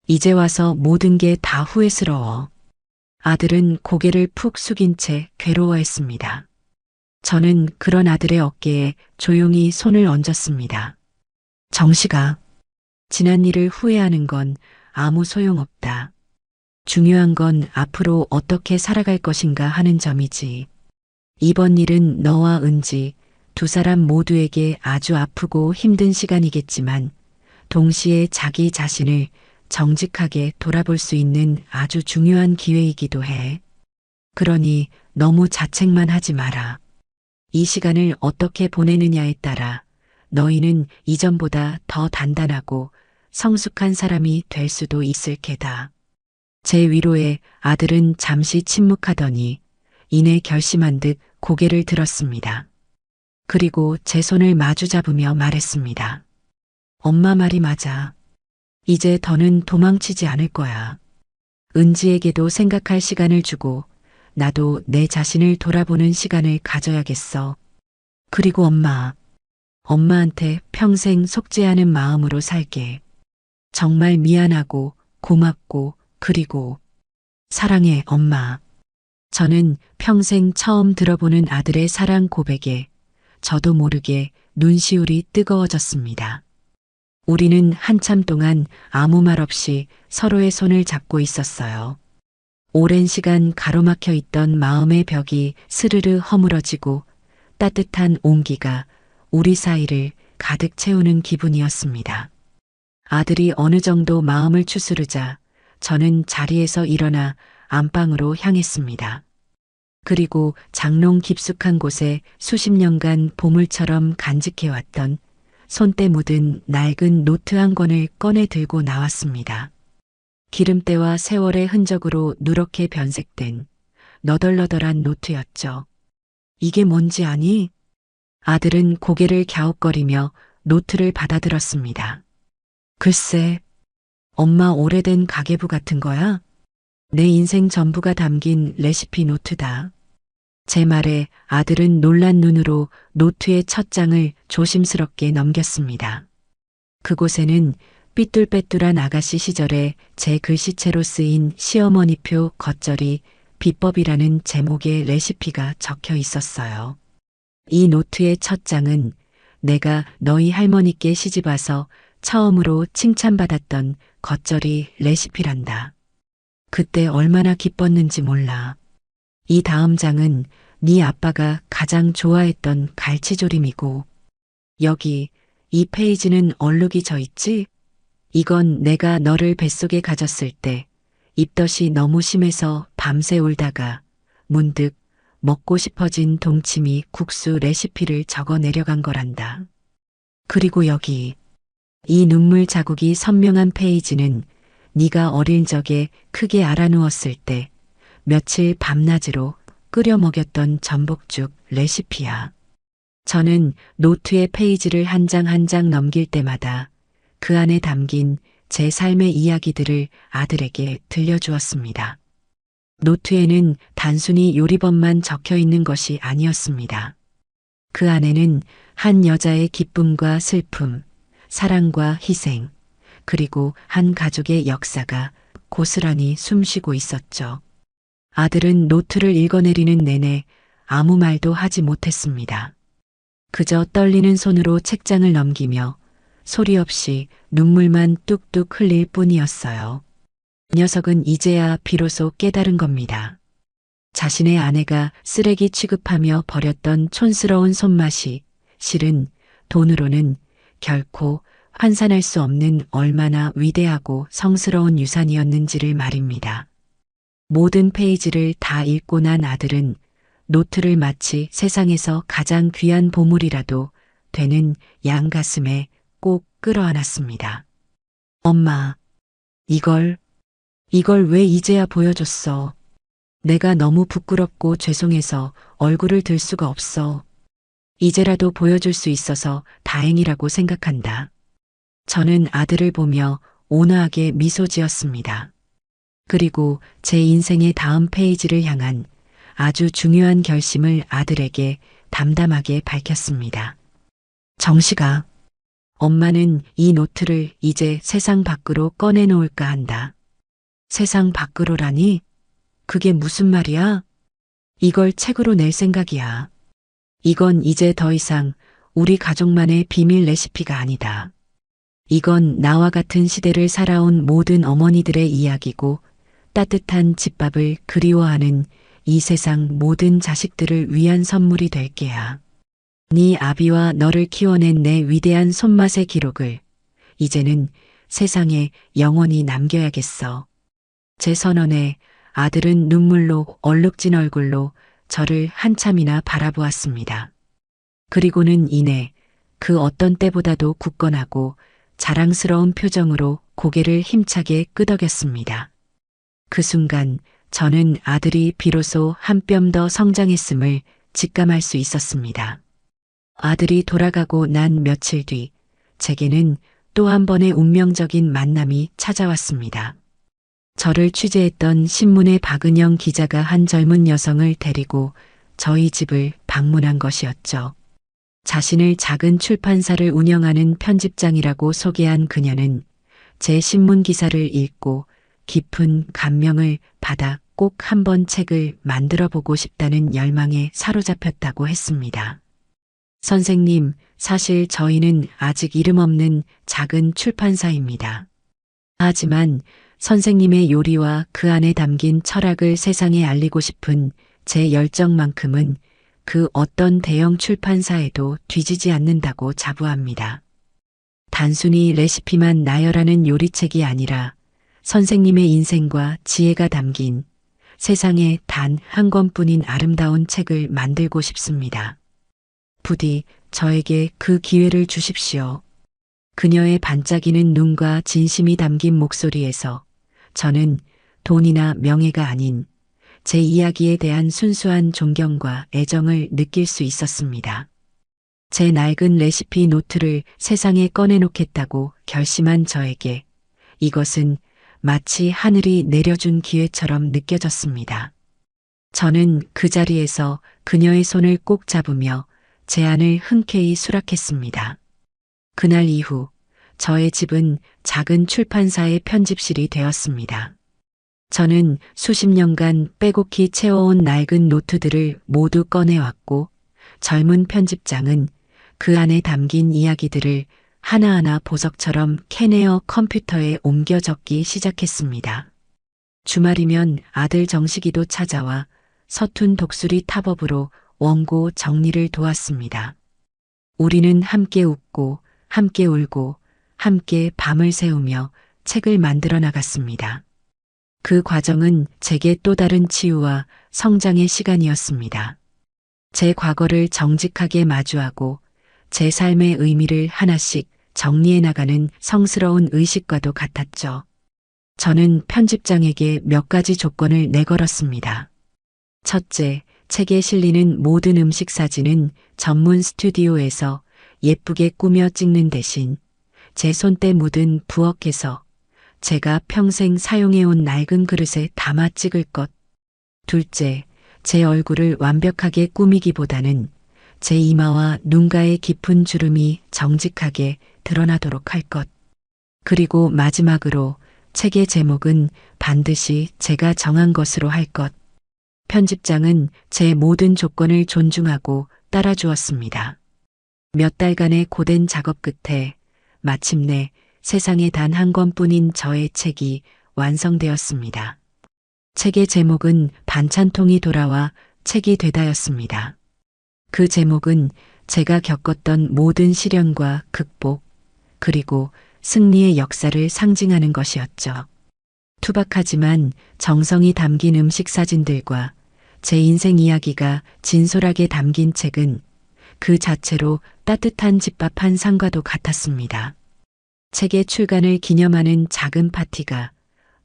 이제 와서 모든 게 다 후회스러워. 아들은 고개를 푹 숙인 채 괴로워했습니다. 저는 그런 아들의 어깨에 조용히 손을 얹었습니다. 정식아, 지난 일을 후회하는 건 아무 소용없다. 중요한 건 앞으로 어떻게 살아갈 것인가 하는 점이지. 이번 일은 너와 은지 두 사람 모두에게 아주 아프고 힘든 시간이겠지만 동시에 자기 자신을 정직하게 돌아볼 수 있는 아주 중요한 기회이기도 해. 그러니 너무 자책만 하지 마라. 이 시간을 어떻게 보내느냐에 따라 너희는 이전보다 더 단단하고 성숙한 사람이 될 수도 있을 게다. 제 위로에 아들은 잠시 침묵하더니 이내 결심한 듯 고개를 들었습니다. 그리고 제 손을 마주 잡으며 말했습니다. 엄마 말이 맞아. 이제 더는 도망치지 않을 거야. 은지에게도 생각할 시간을 주고 나도 내 자신을 돌아보는 시간을 가져야겠어. 그리고 엄마한테 평생 속죄하는 마음으로 살게. 정말 미안하고 고맙고 그리고 사랑해, 엄마. 저는 평생 처음 들어보는 아들의 사랑 고백에 저도 모르게 눈시울이 뜨거워졌습니다. 우리는 한참 동안 아무 말 없이 서로의 손을 잡고 있었어요. 오랜 시간 가로막혀 있던 마음의 벽이 스르르 허물어지고 따뜻한 온기가 우리 사이를 가득 채우는 기분이었습니다. 아들이 어느 정도 마음을 추스르자 저는 자리에서 일어나 안방으로 향했습니다. 그리고 장롱 깊숙한 곳에 수십 년간 보물처럼 간직해왔던 손때 묻은 낡은 노트 한 권을 꺼내 들고 나왔습니다. 기름때와 세월의 흔적으로 누렇게 변색된 너덜너덜한 노트였죠. 이게 뭔지 아니? 아들은 고개를 갸웃거리며 노트를 받아들었습니다. 글쎄, 엄마 오래된 가계부 같은 거야? 내 인생 전부가 담긴 레시피 노트다. 제 말에 아들은 놀란 눈으로 노트의 첫 장을 조심스럽게 넘겼습니다. 그곳에는 삐뚤빼뚤한 아가씨 시절에 제 글씨체로 쓰인 시어머니표 겉절이 비법이라는 제목의 레시피가 적혀 있었어요. 이 노트의 첫 장은 내가 너희 할머니께 시집와서 처음으로 칭찬받았던 겉절이 레시피란다. 그때 얼마나 기뻤는지 몰라. 이 다음 장은 네 아빠가 가장 좋아했던 갈치조림이고, 여기 이 페이지는 얼룩이 져 있지? 이건 내가 너를 뱃속에 가졌을 때 입덧이 너무 심해서 밤새 울다가 문득 먹고 싶어진 동치미 국수 레시피를 적어 내려간 거란다. 그리고 여기 이 눈물 자국이 선명한 페이지는 네가 어릴 적에 크게 알아누웠을 때 며칠 밤낮으로 끓여 먹였던 전복죽 레시피야. 저는 노트의 페이지를 한 장 한 장 넘길 때마다 그 안에 담긴 제 삶의 이야기들을 아들에게 들려주었습니다. 노트에는 단순히 요리법만 적혀 있는 것이 아니었습니다. 그 안에는 한 여자의 기쁨과 슬픔, 사랑과 희생, 그리고 한 가족의 역사가 고스란히 숨쉬고 있었죠. 아들은 노트를 읽어내리는 내내 아무 말도 하지 못했습니다. 그저 떨리는 손으로 책장을 넘기며 소리 없이 눈물만 뚝뚝 흘릴 뿐이었어요. 녀석은 이제야 비로소 깨달은 겁니다. 자신의 아내가 쓰레기 취급하며 버렸던 촌스러운 손맛이 실은 돈으로는 결코 환산할 수 없는 얼마나 위대하고 성스러운 유산이었는지를 말입니다. 모든 페이지를 다 읽고 난 아들은 노트를 마치 세상에서 가장 귀한 보물이라도 되는 양 가슴에 꼭 끌어안았습니다. 엄마, 이걸 왜 이제야 보여줬어? 내가 너무 부끄럽고 죄송해서 얼굴을 들 수가 없어. 이제라도 보여줄 수 있어서 다행이라고 생각한다. 저는 아들을 보며 온화하게 미소 지었습니다. 그리고 제 인생의 다음 페이지를 향한 아주 중요한 결심을 아들에게 담담하게 밝혔습니다. 정식아, 엄마는 이 노트를 이제 세상 밖으로 꺼내놓을까 한다. 세상 밖으로라니? 그게 무슨 말이야? 이걸 책으로 낼 생각이야. 이건 이제 더 이상 우리 가족만의 비밀 레시피가 아니다. 이건 나와 같은 시대를 살아온 모든 어머니들의 이야기고 따뜻한 집밥을 그리워하는 이 세상 모든 자식들을 위한 선물이 될 게야. 네 아비와 너를 키워낸 내 위대한 손맛의 기록을 이제는 세상에 영원히 남겨야겠어. 제 선언에 아들은 눈물로 얼룩진 얼굴로 저를 한참이나 바라보았습니다. 그리고는 이내 그 어떤 때보다도 굳건하고 자랑스러운 표정으로 고개를 힘차게 끄덕였습니다. 그 순간 저는 아들이 비로소 한 뼘 더 성장했음을 직감할 수 있었습니다. 아들이 돌아가고 난 며칠 뒤 제게는 또 한 번의 운명적인 만남이 찾아왔습니다. 저를 취재했던 신문의 박은영 기자가 한 젊은 여성을 데리고 저희 집을 방문한 것이었죠. 자신을 작은 출판사를 운영하는 편집장이라고 소개한 그녀는 제 신문 기사를 읽고 깊은 감명을 받아 꼭 한 번 책을 만들어 보고 싶다는 열망에 사로잡혔다고 했습니다. 선생님, 사실 저희는 아직 이름 없는 작은 출판사입니다. 하지만 선생님의 요리와 그 안에 담긴 철학을 세상에 알리고 싶은 제 열정만큼은 그 어떤 대형 출판사에도 뒤지지 않는다고 자부합니다. 단순히 레시피만 나열하는 요리책이 아니라 선생님의 인생과 지혜가 담긴 세상에 단 한 권뿐인 아름다운 책을 만들고 싶습니다. 부디 저에게 그 기회를 주십시오. 그녀의 반짝이는 눈과 진심이 담긴 목소리에서 저는 돈이나 명예가 아닌 제 이야기에 대한 순수한 존경과 애정을 느낄 수 있었습니다. 제 낡은 레시피 노트를 세상에 꺼내놓겠다고 결심한 저에게 이것은 마치 하늘이 내려준 기회처럼 느껴졌습니다. 저는 그 자리에서 그녀의 손을 꼭 잡으며 제안을 흔쾌히 수락했습니다. 그날 이후 저의 집은 작은 출판사의 편집실이 되었습니다. 저는 수십 년간 빼곡히 채워온 낡은 노트들을 모두 꺼내왔고 젊은 편집장은 그 안에 담긴 이야기들을 하나하나 보석처럼 캐내어 컴퓨터에 옮겨 적기 시작했습니다. 주말이면 아들 정식이도 찾아와 서툰 독수리 탑업으로 원고 정리를 도왔습니다. 우리는 함께 웃고 함께 울고 함께 밤을 새우며 책을 만들어 나갔습니다. 그 과정은 제게 또 다른 치유와 성장의 시간이었습니다. 제 과거를 정직하게 마주하고 제 삶의 의미를 하나씩 정리해 나가는 성스러운 의식과도 같았죠. 저는 편집장에게 몇 가지 조건을 내걸었습니다. 첫째, 책에 실리는 모든 음식 사진은 전문 스튜디오에서 예쁘게 꾸며 찍는 대신 제 손때 묻은 부엌에서 제가 평생 사용해온 낡은 그릇에 담아 찍을 것. 둘째, 제 얼굴을 완벽하게 꾸미기보다는 제 이마와 눈가의 깊은 주름이 정직하게 드러나도록 할 것. 그리고 마지막으로 책의 제목은 반드시 제가 정한 것으로 할 것. 편집장은 제 모든 조건을 존중하고 따라주었습니다. 몇 달간의 고된 작업 끝에 마침내 세상에 단 한 권뿐인 저의 책이 완성되었습니다. 책의 제목은 반찬통이 돌아와 책이 되다였습니다. 그 제목은 제가 겪었던 모든 시련과 극복, 그리고 승리의 역사를 상징하는 것이었죠. 투박하지만 정성이 담긴 음식 사진들과 제 인생 이야기가 진솔하게 담긴 책은 그 자체로 따뜻한 집밥 한 상과도 같았습니다. 책의 출간을 기념하는 작은 파티가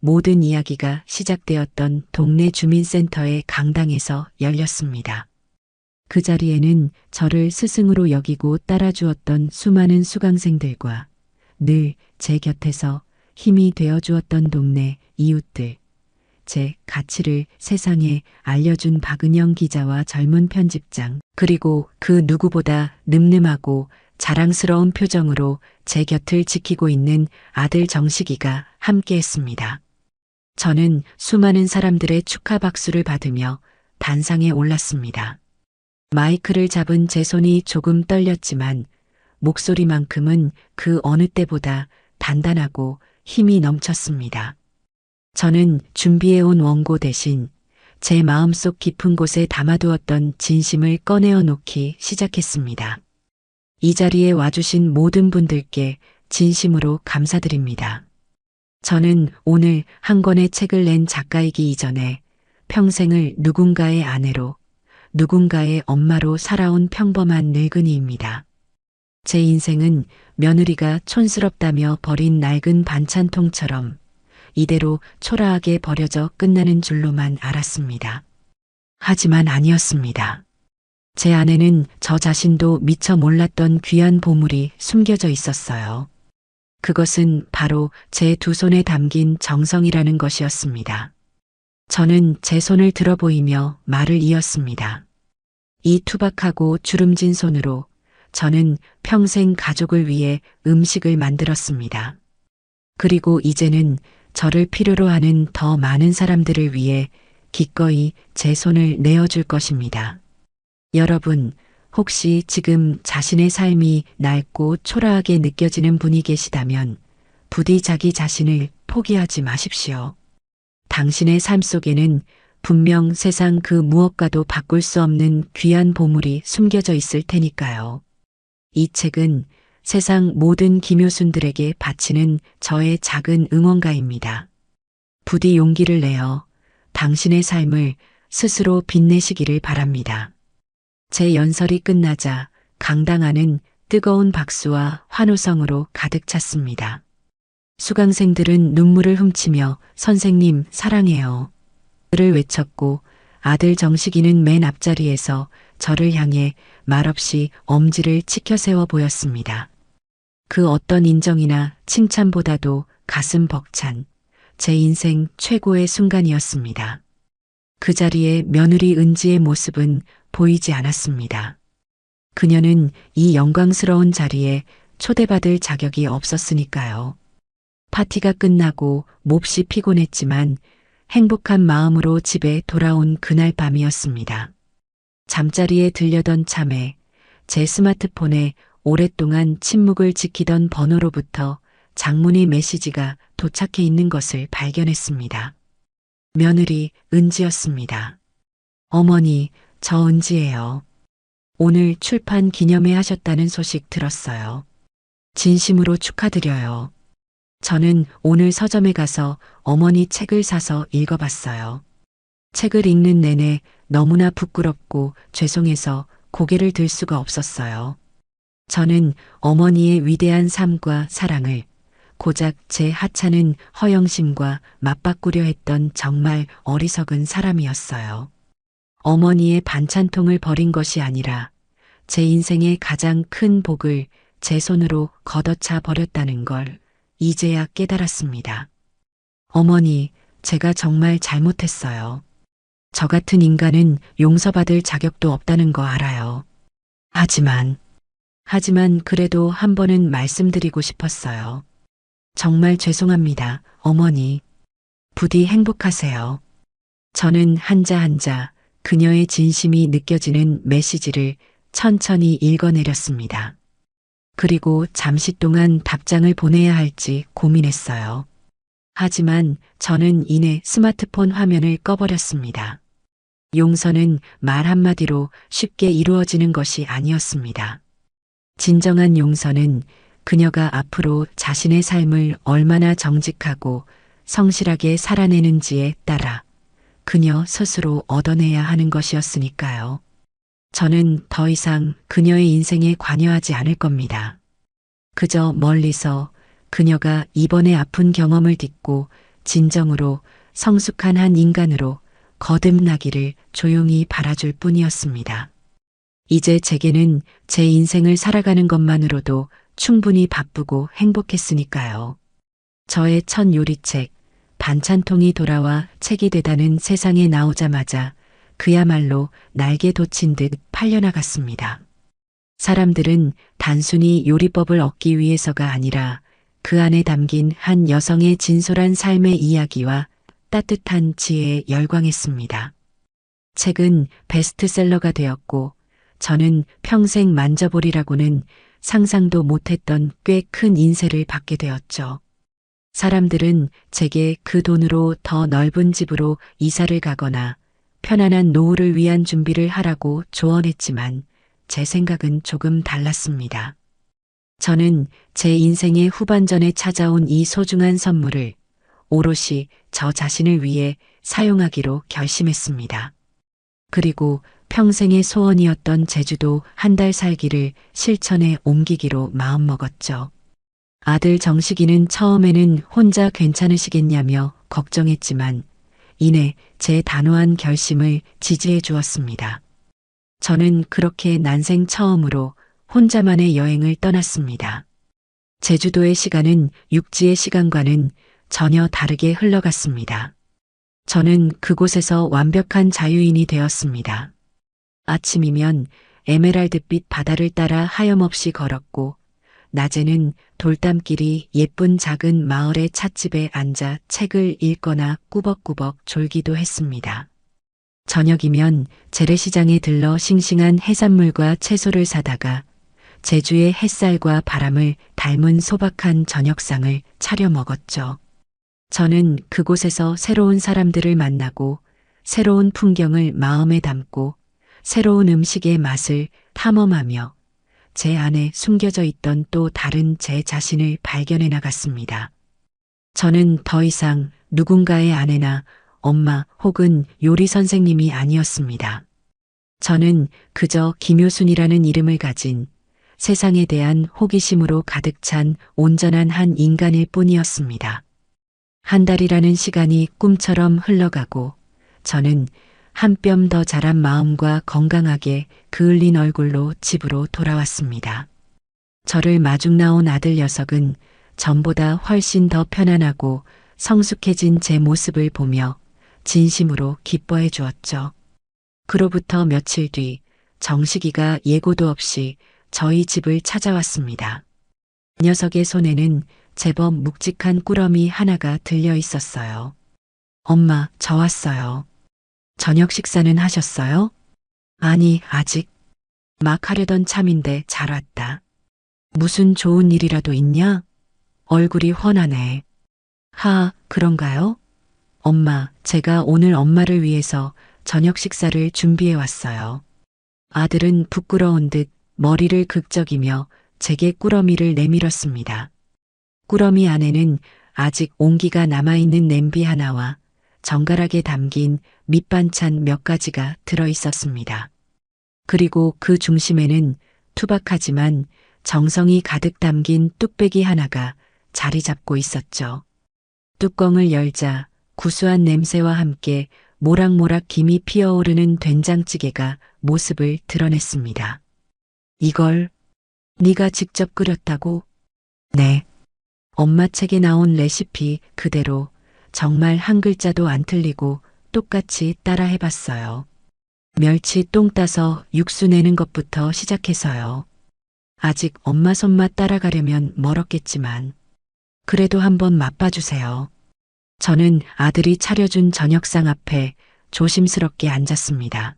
모든 이야기가 시작되었던 동네 주민센터의 강당에서 열렸습니다. 그 자리에는 저를 스승으로 여기고 따라주었던 수많은 수강생들과 늘 제 곁에서 힘이 되어주었던 동네 이웃들, 제 가치를 세상에 알려준 박은영 기자와 젊은 편집장, 그리고 그 누구보다 늠름하고 자랑스러운 표정으로 제 곁을 지키고 있는 아들 정식이가 함께했습니다. 저는 수많은 사람들의 축하 박수를 받으며 단상에 올랐습니다. 마이크를 잡은 제 손이 조금 떨렸지만 목소리만큼은 그 어느 때보다 단단하고 힘이 넘쳤습니다. 저는 준비해온 원고 대신 제 마음속 깊은 곳에 담아두었던 진심을 꺼내어 놓기 시작했습니다. 이 자리에 와주신 모든 분들께 진심으로 감사드립니다. 저는 오늘 한 권의 책을 낸 작가이기 이전에 평생을 누군가의 아내로, 누군가의 엄마로 살아온 평범한 늙은이입니다. 제 인생은 며느리가 촌스럽다며 버린 낡은 반찬통처럼 이대로 초라하게 버려져 끝나는 줄로만 알았습니다. 하지만 아니었습니다. 제 안에는 저 자신도 미처 몰랐던 귀한 보물이 숨겨져 있었어요. 그것은 바로 제 두 손에 담긴 정성이라는 것이었습니다. 저는 제 손을 들어 보이며 말을 이었습니다. 이 투박하고 주름진 손으로 저는 평생 가족을 위해 음식을 만들었습니다. 그리고 이제는 저를 필요로 하는 더 많은 사람들을 위해 기꺼이 제 손을 내어줄 것입니다. 여러분, 혹시 지금 자신의 삶이 낡고 초라하게 느껴지는 분이 계시다면 부디 자기 자신을 포기하지 마십시오. 당신의 삶 속에는 분명 세상 그 무엇과도 바꿀 수 없는 귀한 보물이 숨겨져 있을 테니까요. 이 책은 세상 모든 기묘순들에게 바치는 저의 작은 응원가입니다. 부디 용기를 내어 당신의 삶을 스스로 빛내시기를 바랍니다. 제 연설이 끝나자 강당 안은 뜨거운 박수와 환호성으로 가득 찼습니다. 수강생들은 눈물을 훔치며 선생님 사랑해요 를 외쳤고 아들 정식이는 맨 앞자리에서 저를 향해 말없이 엄지를 치켜세워 보였습니다. 그 어떤 인정이나 칭찬보다도 가슴 벅찬 제 인생 최고의 순간이었습니다. 그 자리에 며느리 은지의 모습은 보이지 않았습니다. 그녀는 이 영광스러운 자리에 초대받을 자격이 없었으니까요. 파티가 끝나고 몹시 피곤했지만 행복한 마음으로 집에 돌아온 그날 밤이었습니다. 잠자리에 들려던 참에 제 스마트폰에 오랫동안 침묵을 지키던 번호로부터 장문의 메시지가 도착해 있는 것을 발견했습니다. 며느리 은지였습니다. 어머니, 저 은지예요. 오늘 출판 기념회 하셨다는 소식 들었어요. 진심으로 축하드려요. 저는 오늘 서점에 가서 어머니 책을 사서 읽어봤어요. 책을 읽는 내내 너무나 부끄럽고 죄송해서 고개를 들 수가 없었어요. 저는 어머니의 위대한 삶과 사랑을 고작 제 하찮은 허영심과 맞바꾸려 했던 정말 어리석은 사람이었어요. 어머니의 반찬통을 버린 것이 아니라 제 인생의 가장 큰 복을 제 손으로 걷어차 버렸다는 걸 이제야 깨달았습니다. 어머니, 제가 정말 잘못했어요. 저 같은 인간은 용서받을 자격도 없다는 거 알아요. 하지만 그래도 한 번은 말씀드리고 싶었어요. 정말 죄송합니다, 어머니. 부디 행복하세요. 저는 한자 한자 그녀의 진심이 느껴지는 메시지를 천천히 읽어내렸습니다. 그리고 잠시 동안 답장을 보내야 할지 고민했어요. 하지만 저는 이내 스마트폰 화면을 꺼버렸습니다. 용서는 말 한마디로 쉽게 이루어지는 것이 아니었습니다. 진정한 용서는 그녀가 앞으로 자신의 삶을 얼마나 정직하고 성실하게 살아내는지에 따라 그녀 스스로 얻어내야 하는 것이었으니까요. 저는 더 이상 그녀의 인생에 관여하지 않을 겁니다. 그저 멀리서 그녀가 이번에 아픈 경험을 딛고 진정으로 성숙한 한 인간으로 거듭나기를 조용히 바라줄 뿐이었습니다. 이제 제게는 제 인생을 살아가는 것만으로도 충분히 바쁘고 행복했으니까요. 저의 첫 요리책, 반찬통이 돌아와 책이 되다는 세상에 나오자마자 그야말로 날개 돋친 듯 팔려나갔습니다. 사람들은 단순히 요리법을 얻기 위해서가 아니라 그 안에 담긴 한 여성의 진솔한 삶의 이야기와 따뜻한 지혜에 열광했습니다. 책은 베스트셀러가 되었고 저는 평생 만져보리라고는 상상도 못했던 꽤 큰 인세를 받게 되었죠. 사람들은 제게 그 돈으로 더 넓은 집으로 이사를 가거나 편안한 노후를 위한 준비를 하라고 조언했지만 제 생각은 조금 달랐습니다. 저는 제 인생의 후반전에 찾아온 이 소중한 선물을 오롯이 저 자신을 위해 사용하기로 결심했습니다. 그리고 평생의 소원이었던 제주도 한 달 살기를 실천에 옮기기로 마음먹었죠. 아들 정식이는 처음에는 혼자 괜찮으시겠냐며 걱정했지만 이내 제 단호한 결심을 지지해 주었습니다. 저는 그렇게 난생 처음으로 혼자만의 여행을 떠났습니다. 제주도의 시간은 육지의 시간과는 전혀 다르게 흘러갔습니다. 저는 그곳에서 완벽한 자유인이 되었습니다. 아침이면 에메랄드빛 바다를 따라 하염없이 걸었고 낮에는 돌담길이 예쁜 작은 마을의 찻집에 앉아 책을 읽거나 꾸벅꾸벅 졸기도 했습니다. 저녁이면 재래시장에 들러 싱싱한 해산물과 채소를 사다가 제주의 햇살과 바람을 닮은 소박한 저녁상을 차려 먹었죠. 저는 그곳에서 새로운 사람들을 만나고 새로운 풍경을 마음에 담고 새로운 음식의 맛을 탐험하며 제 안에 숨겨져 있던 또 다른 제 자신을 발견해 나갔습니다. 저는 더 이상 누군가의 아내나 엄마 혹은 요리 선생님이 아니었습니다. 저는 그저 김효순이라는 이름을 가진 세상에 대한 호기심으로 가득 찬 온전한 한 인간일 뿐이었습니다. 한 달이라는 시간이 꿈처럼 흘러가고 저는 한 뼘 더 자란 마음과 건강하게 그을린 얼굴로 집으로 돌아왔습니다. 저를 마중 나온 아들 녀석은 전보다 훨씬 더 편안하고 성숙해진 제 모습을 보며 진심으로 기뻐해 주었죠. 그로부터 며칠 뒤 정식이가 예고도 없이 저희 집을 찾아왔습니다. 녀석의 손에는 제법 묵직한 꾸러미 하나가 들려 있었어요. 엄마, 저 왔어요. 저녁 식사는 하셨어요? 아니, 아직. 막 하려던 참인데 잘 왔다. 무슨 좋은 일이라도 있냐? 얼굴이 훤하네. 그런가요? 엄마, 제가 오늘 엄마를 위해서 저녁 식사를 준비해 왔어요. 아들은 부끄러운 듯 머리를 극적이며 제게 꾸러미를 내밀었습니다. 꾸러미 안에는 아직 온기가 남아있는 냄비 하나와 정갈하게 담긴 밑반찬 몇 가지가 들어 있었습니다. 그리고 그 중심에는 투박하지만 정성이 가득 담긴 뚝배기 하나가 자리 잡고 있었죠. 뚜껑을 열자 구수한 냄새와 함께 모락모락 김이 피어오르는 된장찌개가 모습을 드러냈습니다. 이걸 네가 직접 끓였다고? 네. 엄마 책에 나온 레시피 그대로 정말 한 글자도 안 틀리고 똑같이 따라 해봤어요. 멸치 똥 따서 육수 내는 것부터 시작해서요. 아직 엄마 손맛 따라가려면 멀었겠지만 그래도 한번 맛봐주세요. 저는 아들이 차려준 저녁상 앞에 조심스럽게 앉았습니다.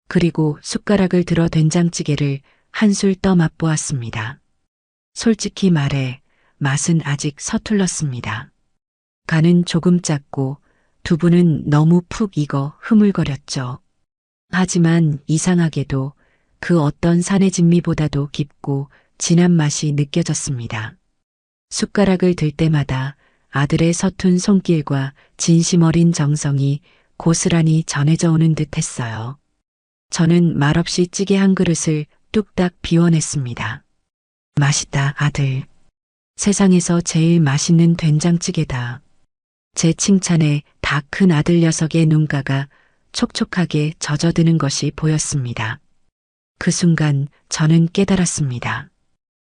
그리고 숟가락을 들어 된장찌개를 한술 떠 맛보았습니다. 솔직히 말해 맛은 아직 서툴렀습니다. 간은 조금 짰고 두부는 너무 푹 익어 흐물거렸죠. 하지만 이상하게도 그 어떤 산의 진미보다도 깊고 진한 맛이 느껴졌습니다. 숟가락을 들 때마다 아들의 서툰 손길과 진심 어린 정성이 고스란히 전해져 오는 듯 했어요. 저는 말없이 찌개 한 그릇을 뚝딱 비워냈습니다. 맛있다, 아들. 세상에서 제일 맛있는 된장찌개다. 제 칭찬에 다 큰 아들 녀석의 눈가가 촉촉하게 젖어드는 것이 보였습니다. 그 순간 저는 깨달았습니다.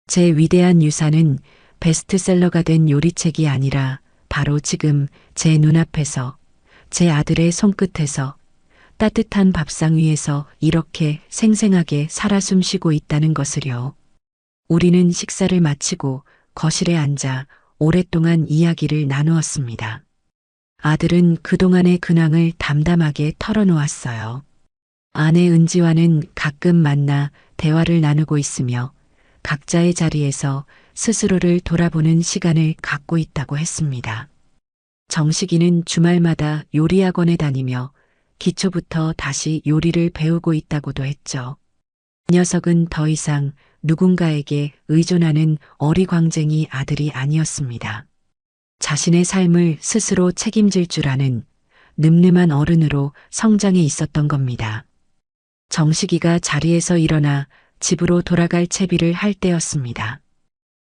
제 위대한 유산은 베스트셀러가 된 요리책이 아니라 바로 지금 제 눈앞에서 제 아들의 손끝에서 따뜻한 밥상 위에서 이렇게 생생하게 살아 숨쉬고 있다는 것을요. 우리는 식사를 마치고 거실에 앉아 오랫동안 이야기를 나누었습니다. 아들은 그동안의 근황을 담담하게 털어놓았어요. 아내 은지와는 가끔 만나 대화를 나누고 있으며 각자의 자리에서 스스로를 돌아보는 시간을 갖고 있다고 했습니다. 정식이는 주말마다 요리학원에 다니며 기초부터 다시 요리를 배우고 있다고도 했죠. 녀석은 더 이상 누군가에게 의존하는 어리광쟁이 아들이 아니었습니다. 자신의 삶을 스스로 책임질 줄 아는 늠름한 어른으로 성장해 있었던 겁니다. 정식이가 자리에서 일어나 집으로 돌아갈 채비를 할 때였습니다.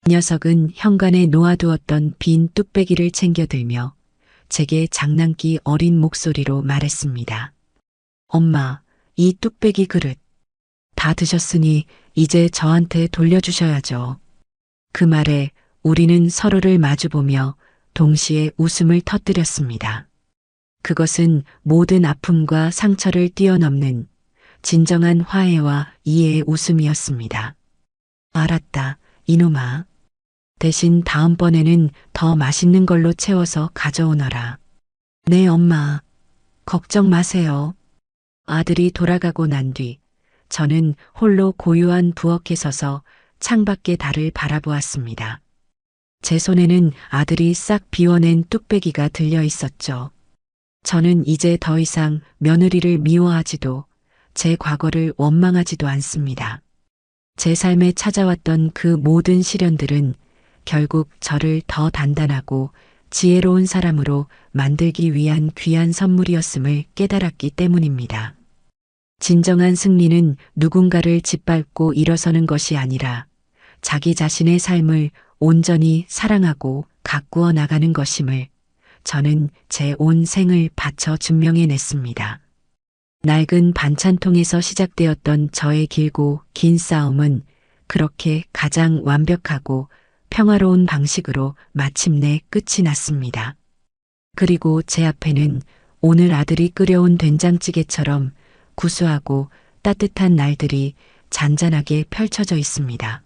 녀석은 현관에 놓아두었던 빈 뚝배기를 챙겨들며 제게 장난기 어린 목소리로 말했습니다. 엄마, 이 뚝배기 그릇 다 드셨으니 이제 저한테 돌려주셔야죠. 그 말에 우리는 서로를 마주보며 동시에 웃음을 터뜨렸습니다. 그것은 모든 아픔과 상처를 뛰어넘는 진정한 화해와 이해의 웃음이었습니다. 알았다, 이놈아. 대신 다음번에는 더 맛있는 걸로 채워서 가져오너라. 네, 엄마. 걱정 마세요. 아들이 돌아가고 난 뒤 저는 홀로 고요한 부엌에 서서 창밖의 달을 바라보았습니다. 제 손에는 아들이 싹 비워낸 뚝배기가 들려 있었죠. 저는 이제 더 이상 며느리를 미워하지도 제 과거를 원망하지도 않습니다. 제 삶에 찾아왔던 그 모든 시련들은 결국 저를 더 단단하고 지혜로운 사람으로 만들기 위한 귀한 선물이었음을 깨달았기 때문입니다. 진정한 승리는 누군가를 짓밟고 일어서는 것이 아니라 자기 자신의 삶을 온전히 사랑하고 가꾸어 나가는 것임을 저는 제 온 생을 바쳐 증명해냈습니다. 낡은 반찬통에서 시작되었던 저의 길고 긴 싸움은 그렇게 가장 완벽하고 평화로운 방식으로 마침내 끝이 났습니다. 그리고 제 앞에는 오늘 아들이 끓여온 된장찌개처럼 구수하고 따뜻한 날들이 잔잔하게 펼쳐져 있습니다.